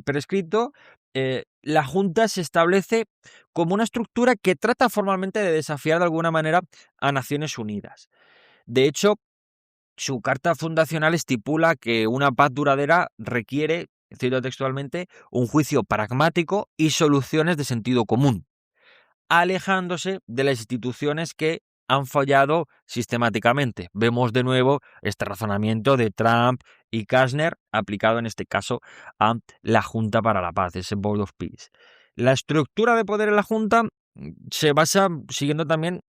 prescrito. La Junta se establece como una estructura que trata formalmente de desafiar de alguna manera a Naciones Unidas. De hecho, su carta fundacional estipula que una paz duradera requiere, cito textualmente, un juicio pragmático y soluciones de sentido común, alejándose de las instituciones que han fallado sistemáticamente. Vemos de nuevo este razonamiento de Trump y Kushner aplicado en este caso a la Junta para la Paz, ese Board of Peace. La estructura de poder en la Junta se basa siguiendo también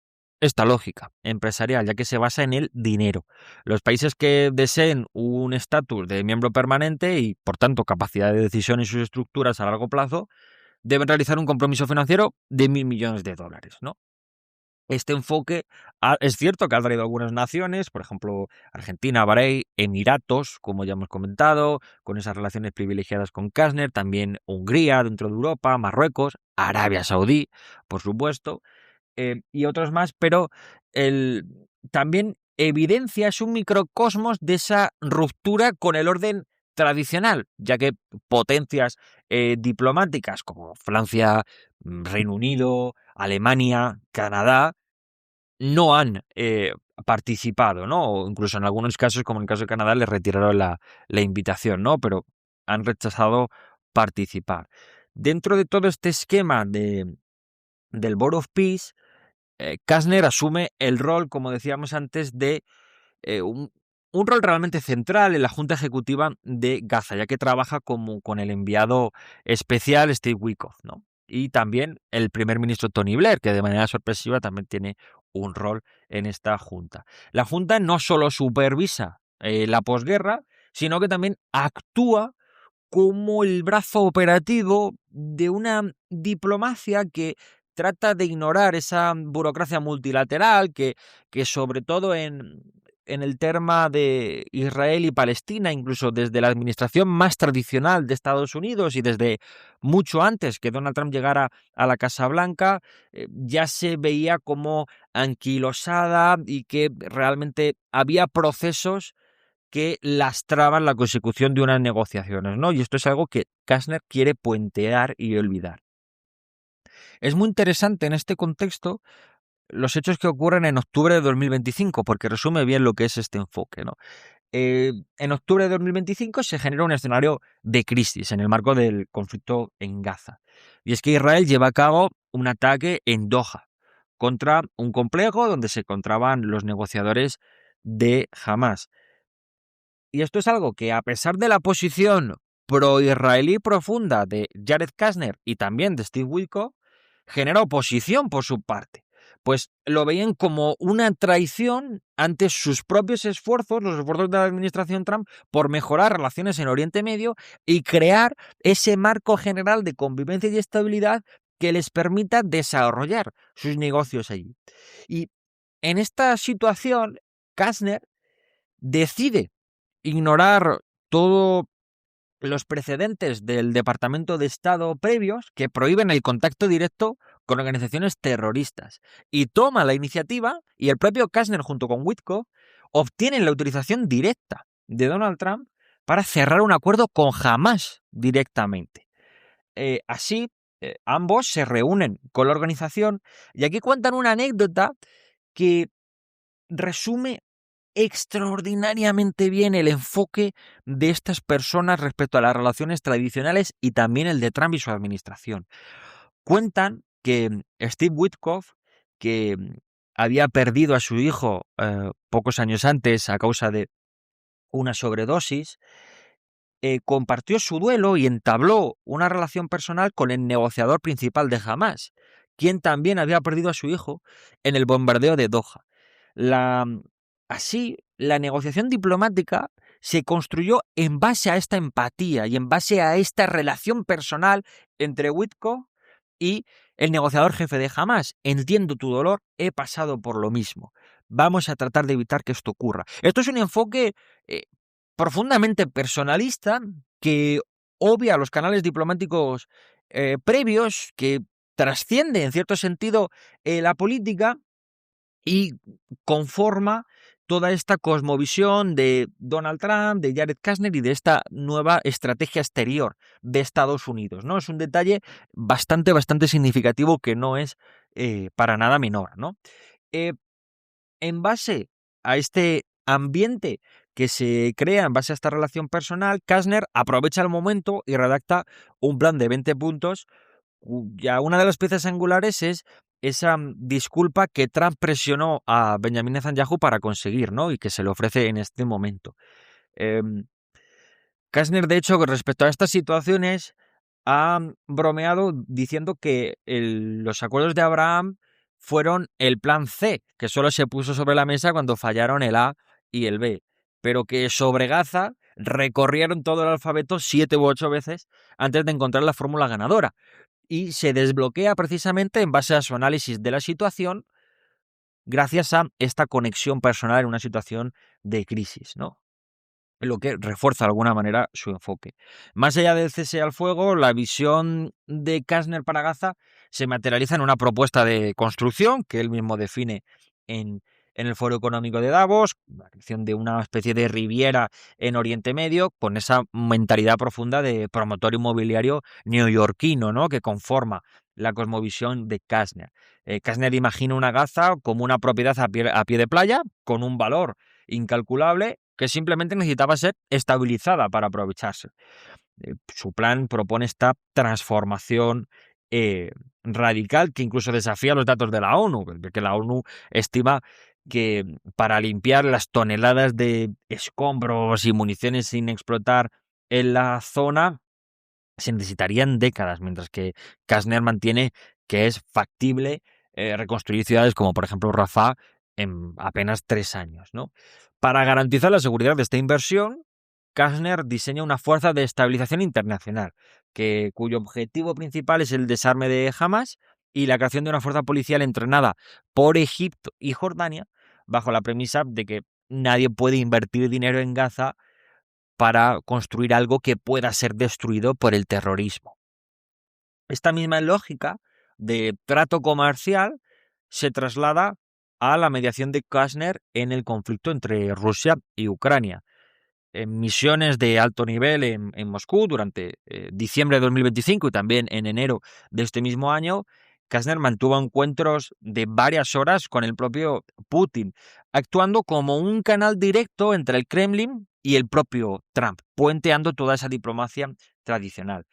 esta lógica empresarial, ya que se basa en el dinero. Los países que deseen un estatus de miembro permanente y, por tanto, capacidad de decisión en sus estructuras a largo plazo, deben realizar un compromiso financiero de $1.000 millones, ¿no? Este enfoque es cierto que ha traído algunas naciones, por ejemplo, Argentina, Bahrein, Emiratos, como ya hemos comentado, con esas relaciones privilegiadas con Kushner, también Hungría dentro de Europa, Marruecos, Arabia Saudí, por supuesto, y otros más, pero también evidencia, es un microcosmos de esa ruptura con el orden tradicional, ya que potencias diplomáticas como Francia, Reino Unido, Alemania, Canadá, no han participado, ¿no? O incluso en algunos casos, como en el caso de Canadá, les retiraron la invitación, ¿no? Pero han rechazado participar. Dentro de todo este esquema del Board of Peace, Kushner asume el rol, como decíamos antes, de un rol realmente central en la Junta Ejecutiva de Gaza, ya que trabaja como con el enviado especial Steve Witkoff, ¿no? y también el primer ministro Tony Blair, que de manera sorpresiva también tiene un rol en esta junta. La junta no solo supervisa la posguerra, sino que también actúa como el brazo operativo de una diplomacia que trata de ignorar esa burocracia multilateral que sobre todo en el tema de Israel y Palestina, incluso desde la administración más tradicional de Estados Unidos y desde mucho antes que Donald Trump llegara a la Casa Blanca, ya se veía como anquilosada y que realmente había procesos que lastraban la consecución de unas negociaciones, ¿no? Y esto es algo que Kastner quiere puentear y olvidar. Es muy interesante en este contexto los hechos que ocurren en octubre de 2025, porque resume bien lo que es este enfoque, ¿no? En octubre de 2025 se genera un escenario de crisis en el marco del conflicto en Gaza. Y es que Israel lleva a cabo un ataque en Doha contra un complejo donde se encontraban los negociadores de Hamas. Y esto es algo que, a pesar de la posición pro-israelí profunda de Jared Kushner y también de Steve Witkoff, genera oposición por su parte, pues lo veían como una traición ante sus propios esfuerzos, los esfuerzos de la administración Trump, por mejorar relaciones en Oriente Medio y crear ese marco general de convivencia y estabilidad que les permita desarrollar sus negocios allí. Y en esta situación, Kushner decide ignorar todos los precedentes del Departamento de Estado previos que prohíben el contacto directo con organizaciones terroristas y toma la iniciativa, y el propio Kastner junto con Witkoff obtienen la autorización directa de Donald Trump para cerrar un acuerdo con Hamas directamente. Así, ambos se reúnen con la organización y aquí cuentan una anécdota que resume extraordinariamente bien el enfoque de estas personas respecto a las relaciones tradicionales y también el de Trump y su administración. Cuentan que Steve Witkoff, que había perdido a su hijo pocos años antes a causa de una sobredosis, compartió su duelo y entabló una relación personal con el negociador principal de Hamas, quien también había perdido a su hijo en el bombardeo de Doha. Así, la negociación diplomática se construyó en base a esta empatía y en base a esta relación personal entre Witkoff y el negociador jefe de Hamas. Entiendo tu dolor, he pasado por lo mismo. Vamos a tratar de evitar que esto ocurra. Esto es un enfoque eh, profundamente personalista que obvia los canales diplomáticos previos, que trasciende en cierto sentido la política y conforma toda esta cosmovisión de Donald Trump, de Jared Kushner y de esta nueva estrategia exterior de Estados Unidos, ¿no? Es un detalle bastante significativo que no es para nada menor, ¿no? Eh, en base a este ambiente que se crea en base a esta relación personal, Kastner aprovecha el momento y redacta un plan de 20 puntos cuya una de las piezas angulares es esa disculpa que Trump presionó a Benjamin Netanyahu para conseguir, ¿no? Y que se le ofrece en este momento. Kastner, de hecho, respecto a estas situaciones, ha bromeado diciendo que los acuerdos de Abraham fueron el plan C, que solo se puso sobre la mesa cuando fallaron el A y el B, pero que sobre Gaza recorrieron todo el alfabeto 7 u 8 veces antes de encontrar la fórmula ganadora. Y se desbloquea precisamente en base a su análisis de la situación gracias a esta conexión personal en una situación de crisis, ¿no? Lo que refuerza de alguna manera su enfoque. Más allá del cese al fuego, la visión de Kastner para Gaza se materializa en una propuesta de construcción que él mismo define en el Foro Económico de Davos, la creación de una especie de riviera en Oriente Medio, con esa mentalidad profunda de promotor inmobiliario neoyorquino, ¿no? Que conforma la cosmovisión de Kastner. Kastner imagina una Gaza como una propiedad a pie de playa, con un valor incalculable, que simplemente necesitaba ser estabilizada para aprovecharse. Su plan propone esta transformación radical que incluso desafía los datos de la ONU, que la ONU estima que para limpiar las toneladas de escombros y municiones sin explotar en la zona se necesitarían décadas, mientras que Kastner mantiene que es factible reconstruir ciudades como por ejemplo Rafah en apenas 3 años, ¿no? Para garantizar la seguridad de esta inversión, Kastner diseña una fuerza de estabilización internacional, cuyo objetivo principal es el desarme de Hamas y la creación de una fuerza policial entrenada por Egipto y Jordania, bajo la premisa de que nadie puede invertir dinero en Gaza para construir algo que pueda ser destruido por el terrorismo. Esta misma lógica de trato comercial se traslada a la mediación de Kastner en el conflicto entre Rusia y Ucrania. En misiones de alto nivel en Moscú durante diciembre de 2025 y también en enero de este mismo año, Kastner mantuvo encuentros de varias horas con el propio Putin, actuando como un canal directo entre el Kremlin y el propio Trump, puenteando toda esa diplomacia tradicional.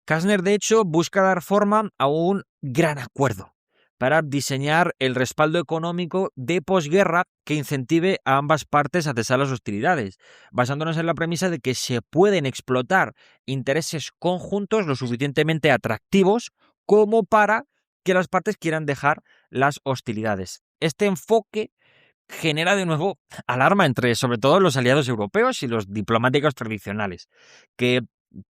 Kastner, de hecho, busca dar forma a un gran acuerdo para diseñar el respaldo económico de posguerra que incentive a ambas partes a cesar las hostilidades, basándonos en la premisa de que se pueden explotar intereses conjuntos lo suficientemente atractivos como para que las partes quieran dejar las hostilidades. Este enfoque genera de nuevo alarma entre sobre todo los aliados europeos y los diplomáticos tradicionales, que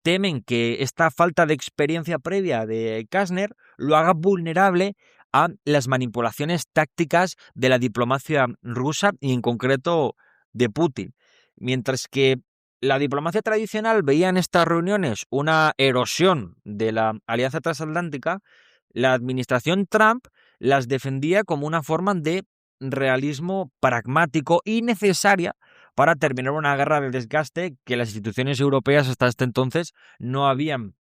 temen que esta falta de experiencia previa de Kastner lo haga vulnerable a las manipulaciones tácticas de la diplomacia rusa y en concreto de Putin. Mientras que la diplomacia tradicional veía en estas reuniones una erosión de la alianza transatlántica, la administración Trump las defendía como una forma de realismo pragmático y necesaria para terminar una guerra de desgaste que las instituciones europeas hasta este entonces no habían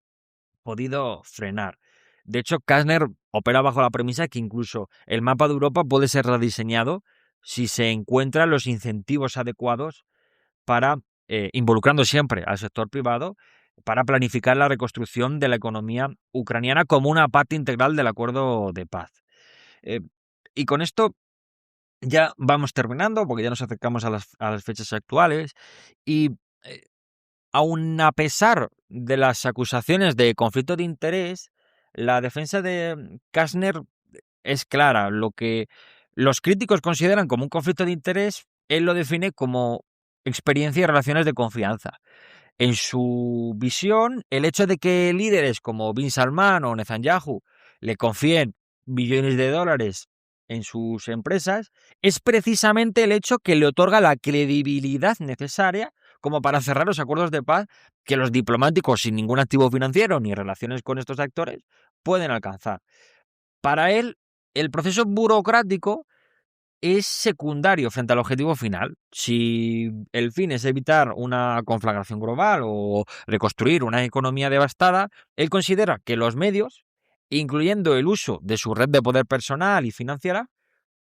podido frenar. De hecho, Kastner opera bajo la premisa que incluso el mapa de Europa puede ser rediseñado si se encuentran los incentivos adecuados para, involucrando siempre al sector privado, para planificar la reconstrucción de la economía ucraniana como una parte integral del acuerdo de paz. Eh, y con esto ya vamos terminando, porque ya nos acercamos a las fechas actuales, y eh, aun a pesar de las acusaciones de conflicto de interés, la defensa de Kastner es clara. Lo que los críticos consideran como un conflicto de interés, él lo define como experiencia y relaciones de confianza. En su visión, el hecho de que líderes como Bin Salman o Netanyahu le confíen billones de dólares en sus empresas es precisamente el hecho que le otorga la credibilidad necesaria como para cerrar los acuerdos de paz que los diplomáticos sin ningún activo financiero ni relaciones con estos actores pueden alcanzar. Para él, el proceso burocrático es secundario frente al objetivo final. Si el fin es evitar una conflagración global o reconstruir una economía devastada, él considera que los medios, incluyendo el uso de su red de poder personal y financiera,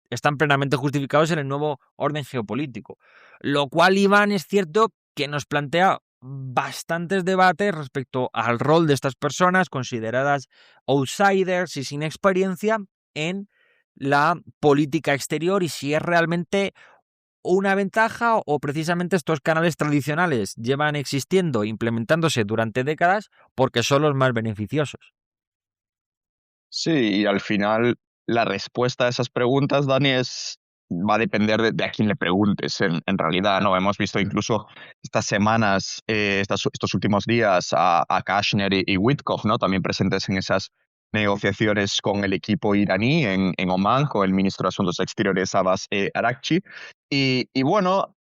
están plenamente justificados en el nuevo orden geopolítico. Lo cual, Iván, es cierto que nos plantea bastantes debates respecto al rol de estas personas consideradas outsiders y sin experiencia en la política exterior y si es realmente una ventaja o precisamente estos canales tradicionales llevan existiendo, implementándose durante décadas porque son los más beneficiosos. Sí, y al final la respuesta a esas preguntas, Dani, va a depender de a quién le preguntes, en realidad, ¿no? Hemos visto incluso estas semanas, estos últimos días, a Kashner y Witkoff, ¿no? También presentes en esas negociaciones con el equipo iraní en Omán, con el ministro de Asuntos Exteriores Abbas Araghchi. Y bueno,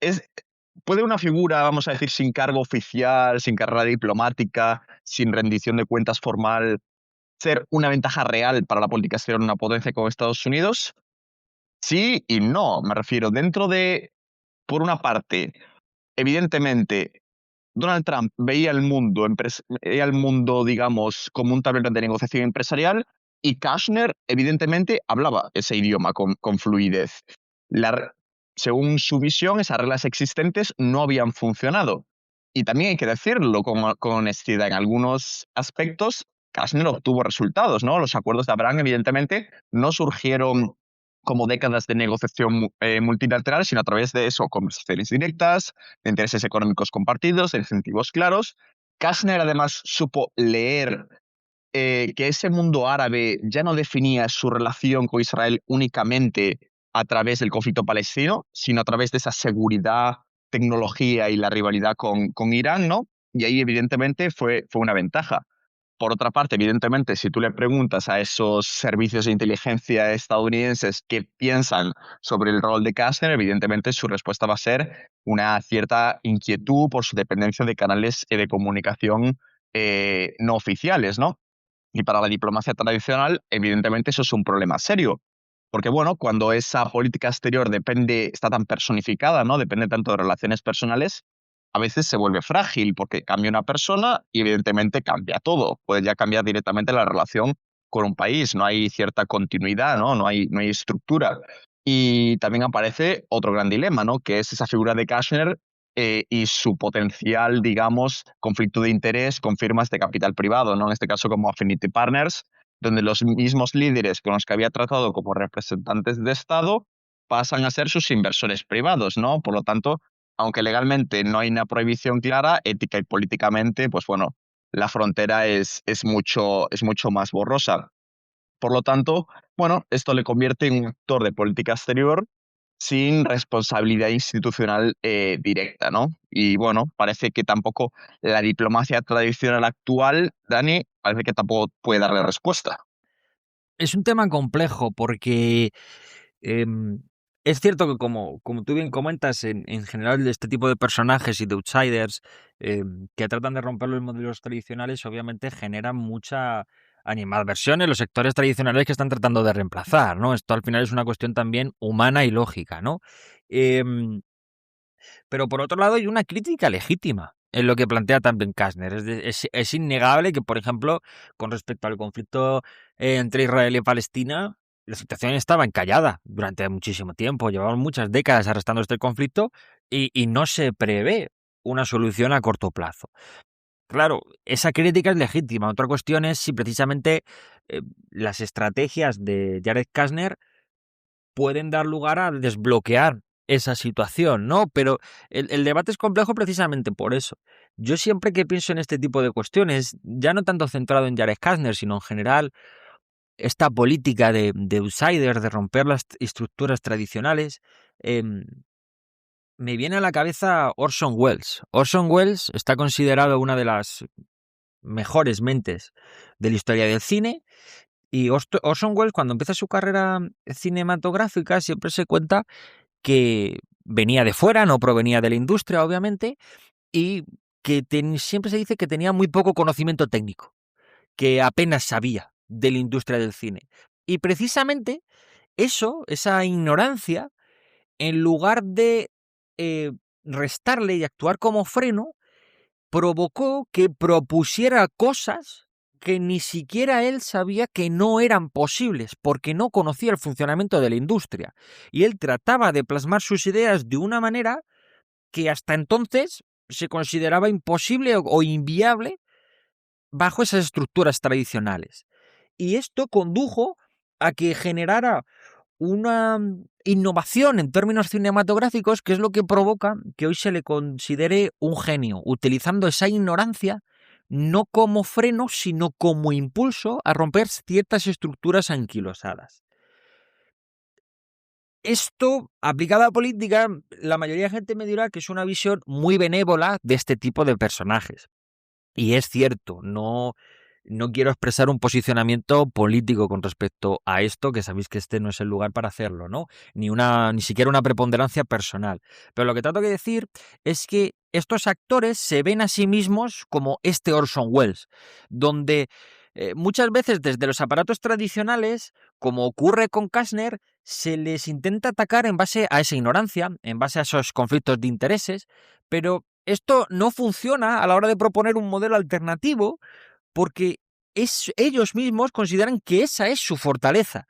es, puede una figura, vamos a decir, sin cargo oficial, sin carrera diplomática, sin rendición de cuentas formal, ser una ventaja real para la política exterior de una potencia como Estados Unidos? Sí y no. Me refiero, dentro de, por una parte, evidentemente, Donald Trump veía el mundo, digamos, como un tablero de negociación empresarial y Kushner, evidentemente, hablaba ese idioma con fluidez. La, Según su visión, esas reglas existentes no habían funcionado. Y también hay que decirlo con honestidad, en algunos aspectos, Kushner obtuvo resultados, ¿no? Los acuerdos de Abraham, evidentemente, no surgieron como décadas de negociación multilateral, sino a través de eso, conversaciones directas, de intereses económicos compartidos, de incentivos claros. Kastner además supo leer que ese mundo árabe ya no definía su relación con Israel únicamente a través del conflicto palestino, sino a través de esa seguridad, tecnología y la rivalidad con Irán, ¿no? Y ahí evidentemente fue una ventaja. Por otra parte, evidentemente, si tú le preguntas a esos servicios de inteligencia estadounidenses qué piensan sobre el rol de Kastner, evidentemente su respuesta va a ser una cierta inquietud por su dependencia de canales de comunicación no oficiales, ¿no? Y para la diplomacia tradicional, evidentemente, eso es un problema serio. Porque, bueno, cuando esa política exterior está tan personificada, ¿no? Depende tanto de relaciones personales, a veces se vuelve frágil porque cambia una persona y, evidentemente, cambia todo. Puede ya cambiar directamente la relación con un país. No hay cierta continuidad, ¿no? No hay estructura. Y también aparece otro gran dilema, ¿no? Que es esa figura de Kashner y su potencial, digamos, conflicto de interés con firmas de capital privado, ¿no? En este caso como Affinity Partners, donde los mismos líderes con los que había tratado como representantes de Estado pasan a ser sus inversores privados, ¿no? Por lo tanto, aunque legalmente no hay una prohibición clara, ética y políticamente, pues bueno, la frontera es mucho más borrosa. Por lo tanto, bueno, esto le convierte en un actor de política exterior sin responsabilidad institucional directa, ¿no? Y bueno, parece que tampoco la diplomacia tradicional actual, Dani, parece que tampoco puede darle respuesta. Es un tema complejo porque em, es cierto que como tú bien comentas, en general este tipo de personajes y de outsiders que tratan de romper los modelos tradicionales obviamente generan mucha animadversión en los sectores tradicionales que están tratando de reemplazar, ¿no? Esto al final es una cuestión también humana y lógica, ¿no? Em, pero por otro lado hay una crítica legítima en lo que plantea también Kastner. Es innegable que, por ejemplo, con respecto al conflicto entre Israel y Palestina, la situación estaba encallada durante muchísimo tiempo. Llevaban muchas décadas arrastrando este conflicto y no se prevé una solución a corto plazo. Claro, esa crítica es legítima. Otra cuestión es si precisamente eh, las estrategias de Jared Kushner pueden dar lugar a desbloquear esa situación, ¿no? Pero el debate es complejo precisamente por eso. Yo siempre que pienso en este tipo de cuestiones, ya no tanto centrado en Jared Kushner, sino en general, esta política de outsiders, de romper las estructuras tradicionales, em, me viene a la cabeza Orson Welles. Orson Welles está considerado una de las mejores mentes de la historia del cine. Y Orson Welles, cuando empieza su carrera cinematográfica, siempre se cuenta que venía de fuera, no provenía de la industria, obviamente, y que siempre se dice que tenía muy poco conocimiento técnico, que apenas sabía de la industria del cine. Y precisamente eso, esa ignorancia, en lugar de eh, restarle y actuar como freno, provocó que propusiera cosas que ni siquiera él sabía que no eran posibles, porque no conocía el funcionamiento de la industria. Y él trataba de plasmar sus ideas de una manera que hasta entonces se consideraba imposible o inviable bajo esas estructuras tradicionales. Y esto condujo a que generara una innovación en términos cinematográficos, que es lo que provoca que hoy se le considere un genio, utilizando esa ignorancia no como freno, sino como impulso a romper ciertas estructuras anquilosadas. Esto, aplicado a política, la mayoría de gente me dirá que es una visión muy benévola de este tipo de personajes. Y es cierto, no quiero expresar un posicionamiento político con respecto a esto, que sabéis que este no es el lugar para hacerlo, ¿no? Ni siquiera una preponderancia personal. Pero lo que trato de decir es que estos actores se ven a sí mismos como este Orson Welles, donde muchas veces desde los aparatos tradicionales, como ocurre con Kastner, se les intenta atacar en base a esa ignorancia, en base a esos conflictos de intereses, pero esto no funciona a la hora de proponer un modelo alternativo porque ellos mismos consideran que esa es su fortaleza.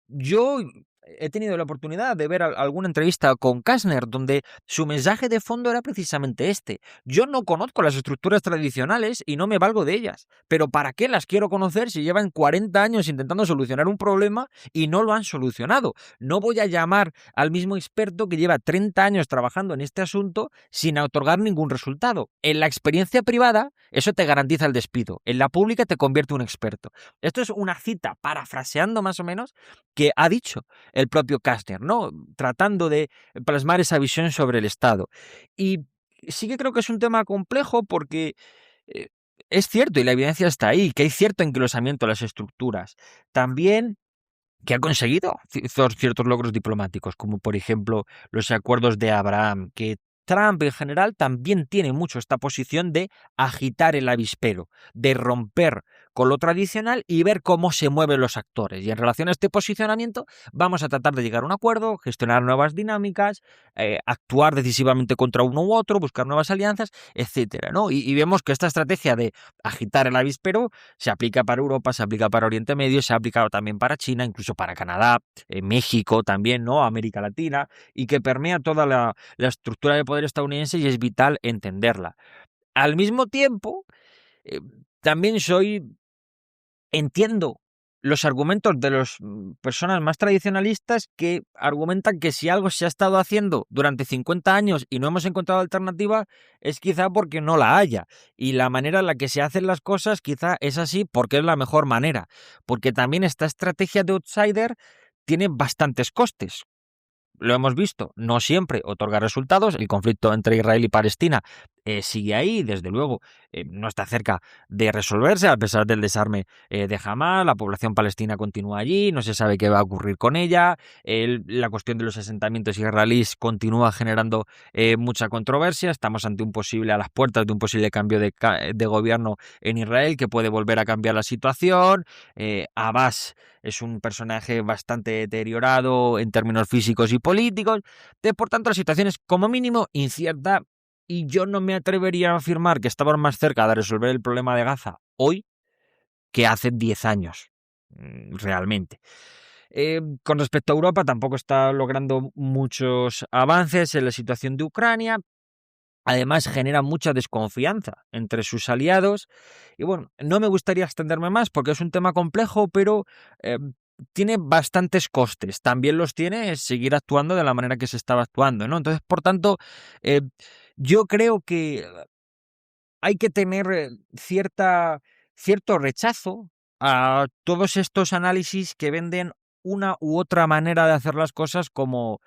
Yo he tenido la oportunidad de ver alguna entrevista con Kastner donde su mensaje de fondo era precisamente este. Yo no conozco las estructuras tradicionales y no me valgo de ellas, pero ¿para qué las quiero conocer si llevan 40 años intentando solucionar un problema y no lo han solucionado? No voy a llamar al mismo experto que lleva 30 años trabajando en este asunto sin otorgar ningún resultado. En la experiencia privada, eso te garantiza el despido. En la pública te convierte en un experto. Esto es una cita, parafraseando más o menos, que ha dicho el propio Kastner, ¿no? Tratando de plasmar esa visión sobre el Estado. Y sí que creo que es un tema complejo porque eh, es cierto, y la evidencia está ahí, que hay cierto engrosamiento de las estructuras. También que ha conseguido ciertos logros diplomáticos, como por ejemplo los acuerdos de Abraham, que Trump en general también tiene mucho esta posición de agitar el avispero, de romper con lo tradicional y ver cómo se mueven los actores. Y en relación a este posicionamiento vamos a tratar de llegar a un acuerdo, gestionar nuevas dinámicas, actuar decisivamente contra uno u otro, buscar nuevas alianzas, etcétera, ¿no? Y vemos que esta estrategia de agitar el avispero se aplica para Europa, se aplica para Oriente Medio, se ha aplicado también para China, incluso para Canadá, México también, ¿no? América Latina, y que permea toda la estructura de poder estadounidense y es vital entenderla. Al mismo tiempo, también entiendo los argumentos de las personas más tradicionalistas que argumentan que si algo se ha estado haciendo durante 50 años y no hemos encontrado alternativa es quizá porque no la haya. Y la manera en la que se hacen las cosas quizá es así porque es la mejor manera. Porque también esta estrategia de outsider tiene bastantes costes. Lo hemos visto, no siempre otorga resultados. El conflicto entre Israel y Palestina sigue ahí, desde luego no está cerca de resolverse a pesar del desarme de Hamás. La población palestina continúa allí, no se sabe qué va a ocurrir con ella. La cuestión de los asentamientos israelíes continúa generando mucha controversia. Estamos ante a las puertas de un posible cambio de gobierno en Israel que puede volver a cambiar la situación. Abbas es un personaje bastante deteriorado en términos físicos y políticos. Por tanto, la situación es como mínimo incierta y yo no me atrevería a afirmar que estamos más cerca de resolver el problema de Gaza hoy que hace 10 años, realmente. Con respecto a Europa, tampoco está logrando muchos avances en la situación de Ucrania. Además, genera mucha desconfianza entre sus aliados. Y bueno, no me gustaría extenderme más porque es un tema complejo, pero tiene bastantes costes. También los tiene seguir actuando de la manera que se estaba actuando, ¿no? Entonces, por tanto, eh, yo creo que hay que tener cierto rechazo a todos estos análisis que venden una u otra manera de hacer las cosas como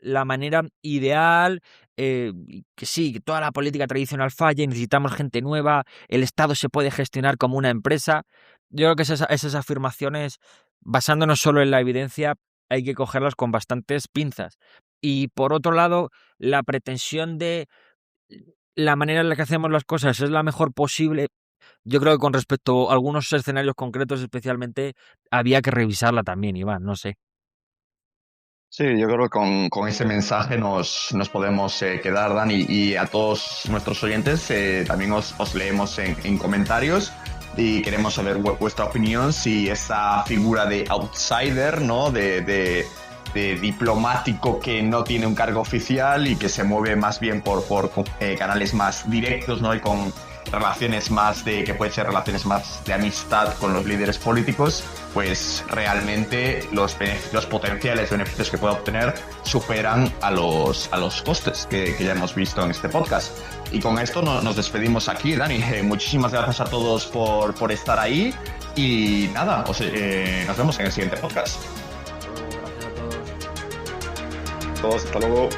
la manera ideal, que sí, que toda la política tradicional falla y necesitamos gente nueva, el Estado se puede gestionar como una empresa. Yo creo que esas afirmaciones, basándonos solo en la evidencia, hay que cogerlas con bastantes pinzas. Y por otro lado, la pretensión de la manera en la que hacemos las cosas es la mejor posible. Yo creo que con respecto a algunos escenarios concretos especialmente, había que revisarla también, Iván, no sé. Sí, yo creo que con ese mensaje nos podemos quedar, Dani, y a todos nuestros oyentes también os leemos en comentarios y queremos saber vuestra opinión si esa figura de outsider, ¿no? De diplomático que no tiene un cargo oficial y que se mueve más bien por canales más directos, ¿no? Y con relaciones que pueden ser relaciones más de amistad con los líderes políticos, pues realmente los potenciales beneficios que pueda obtener superan a los costes que ya hemos visto en este podcast. Y con esto nos despedimos aquí, Dani. Muchísimas gracias a todos por estar ahí y nada, nos vemos en el siguiente podcast. Todos, hasta luego.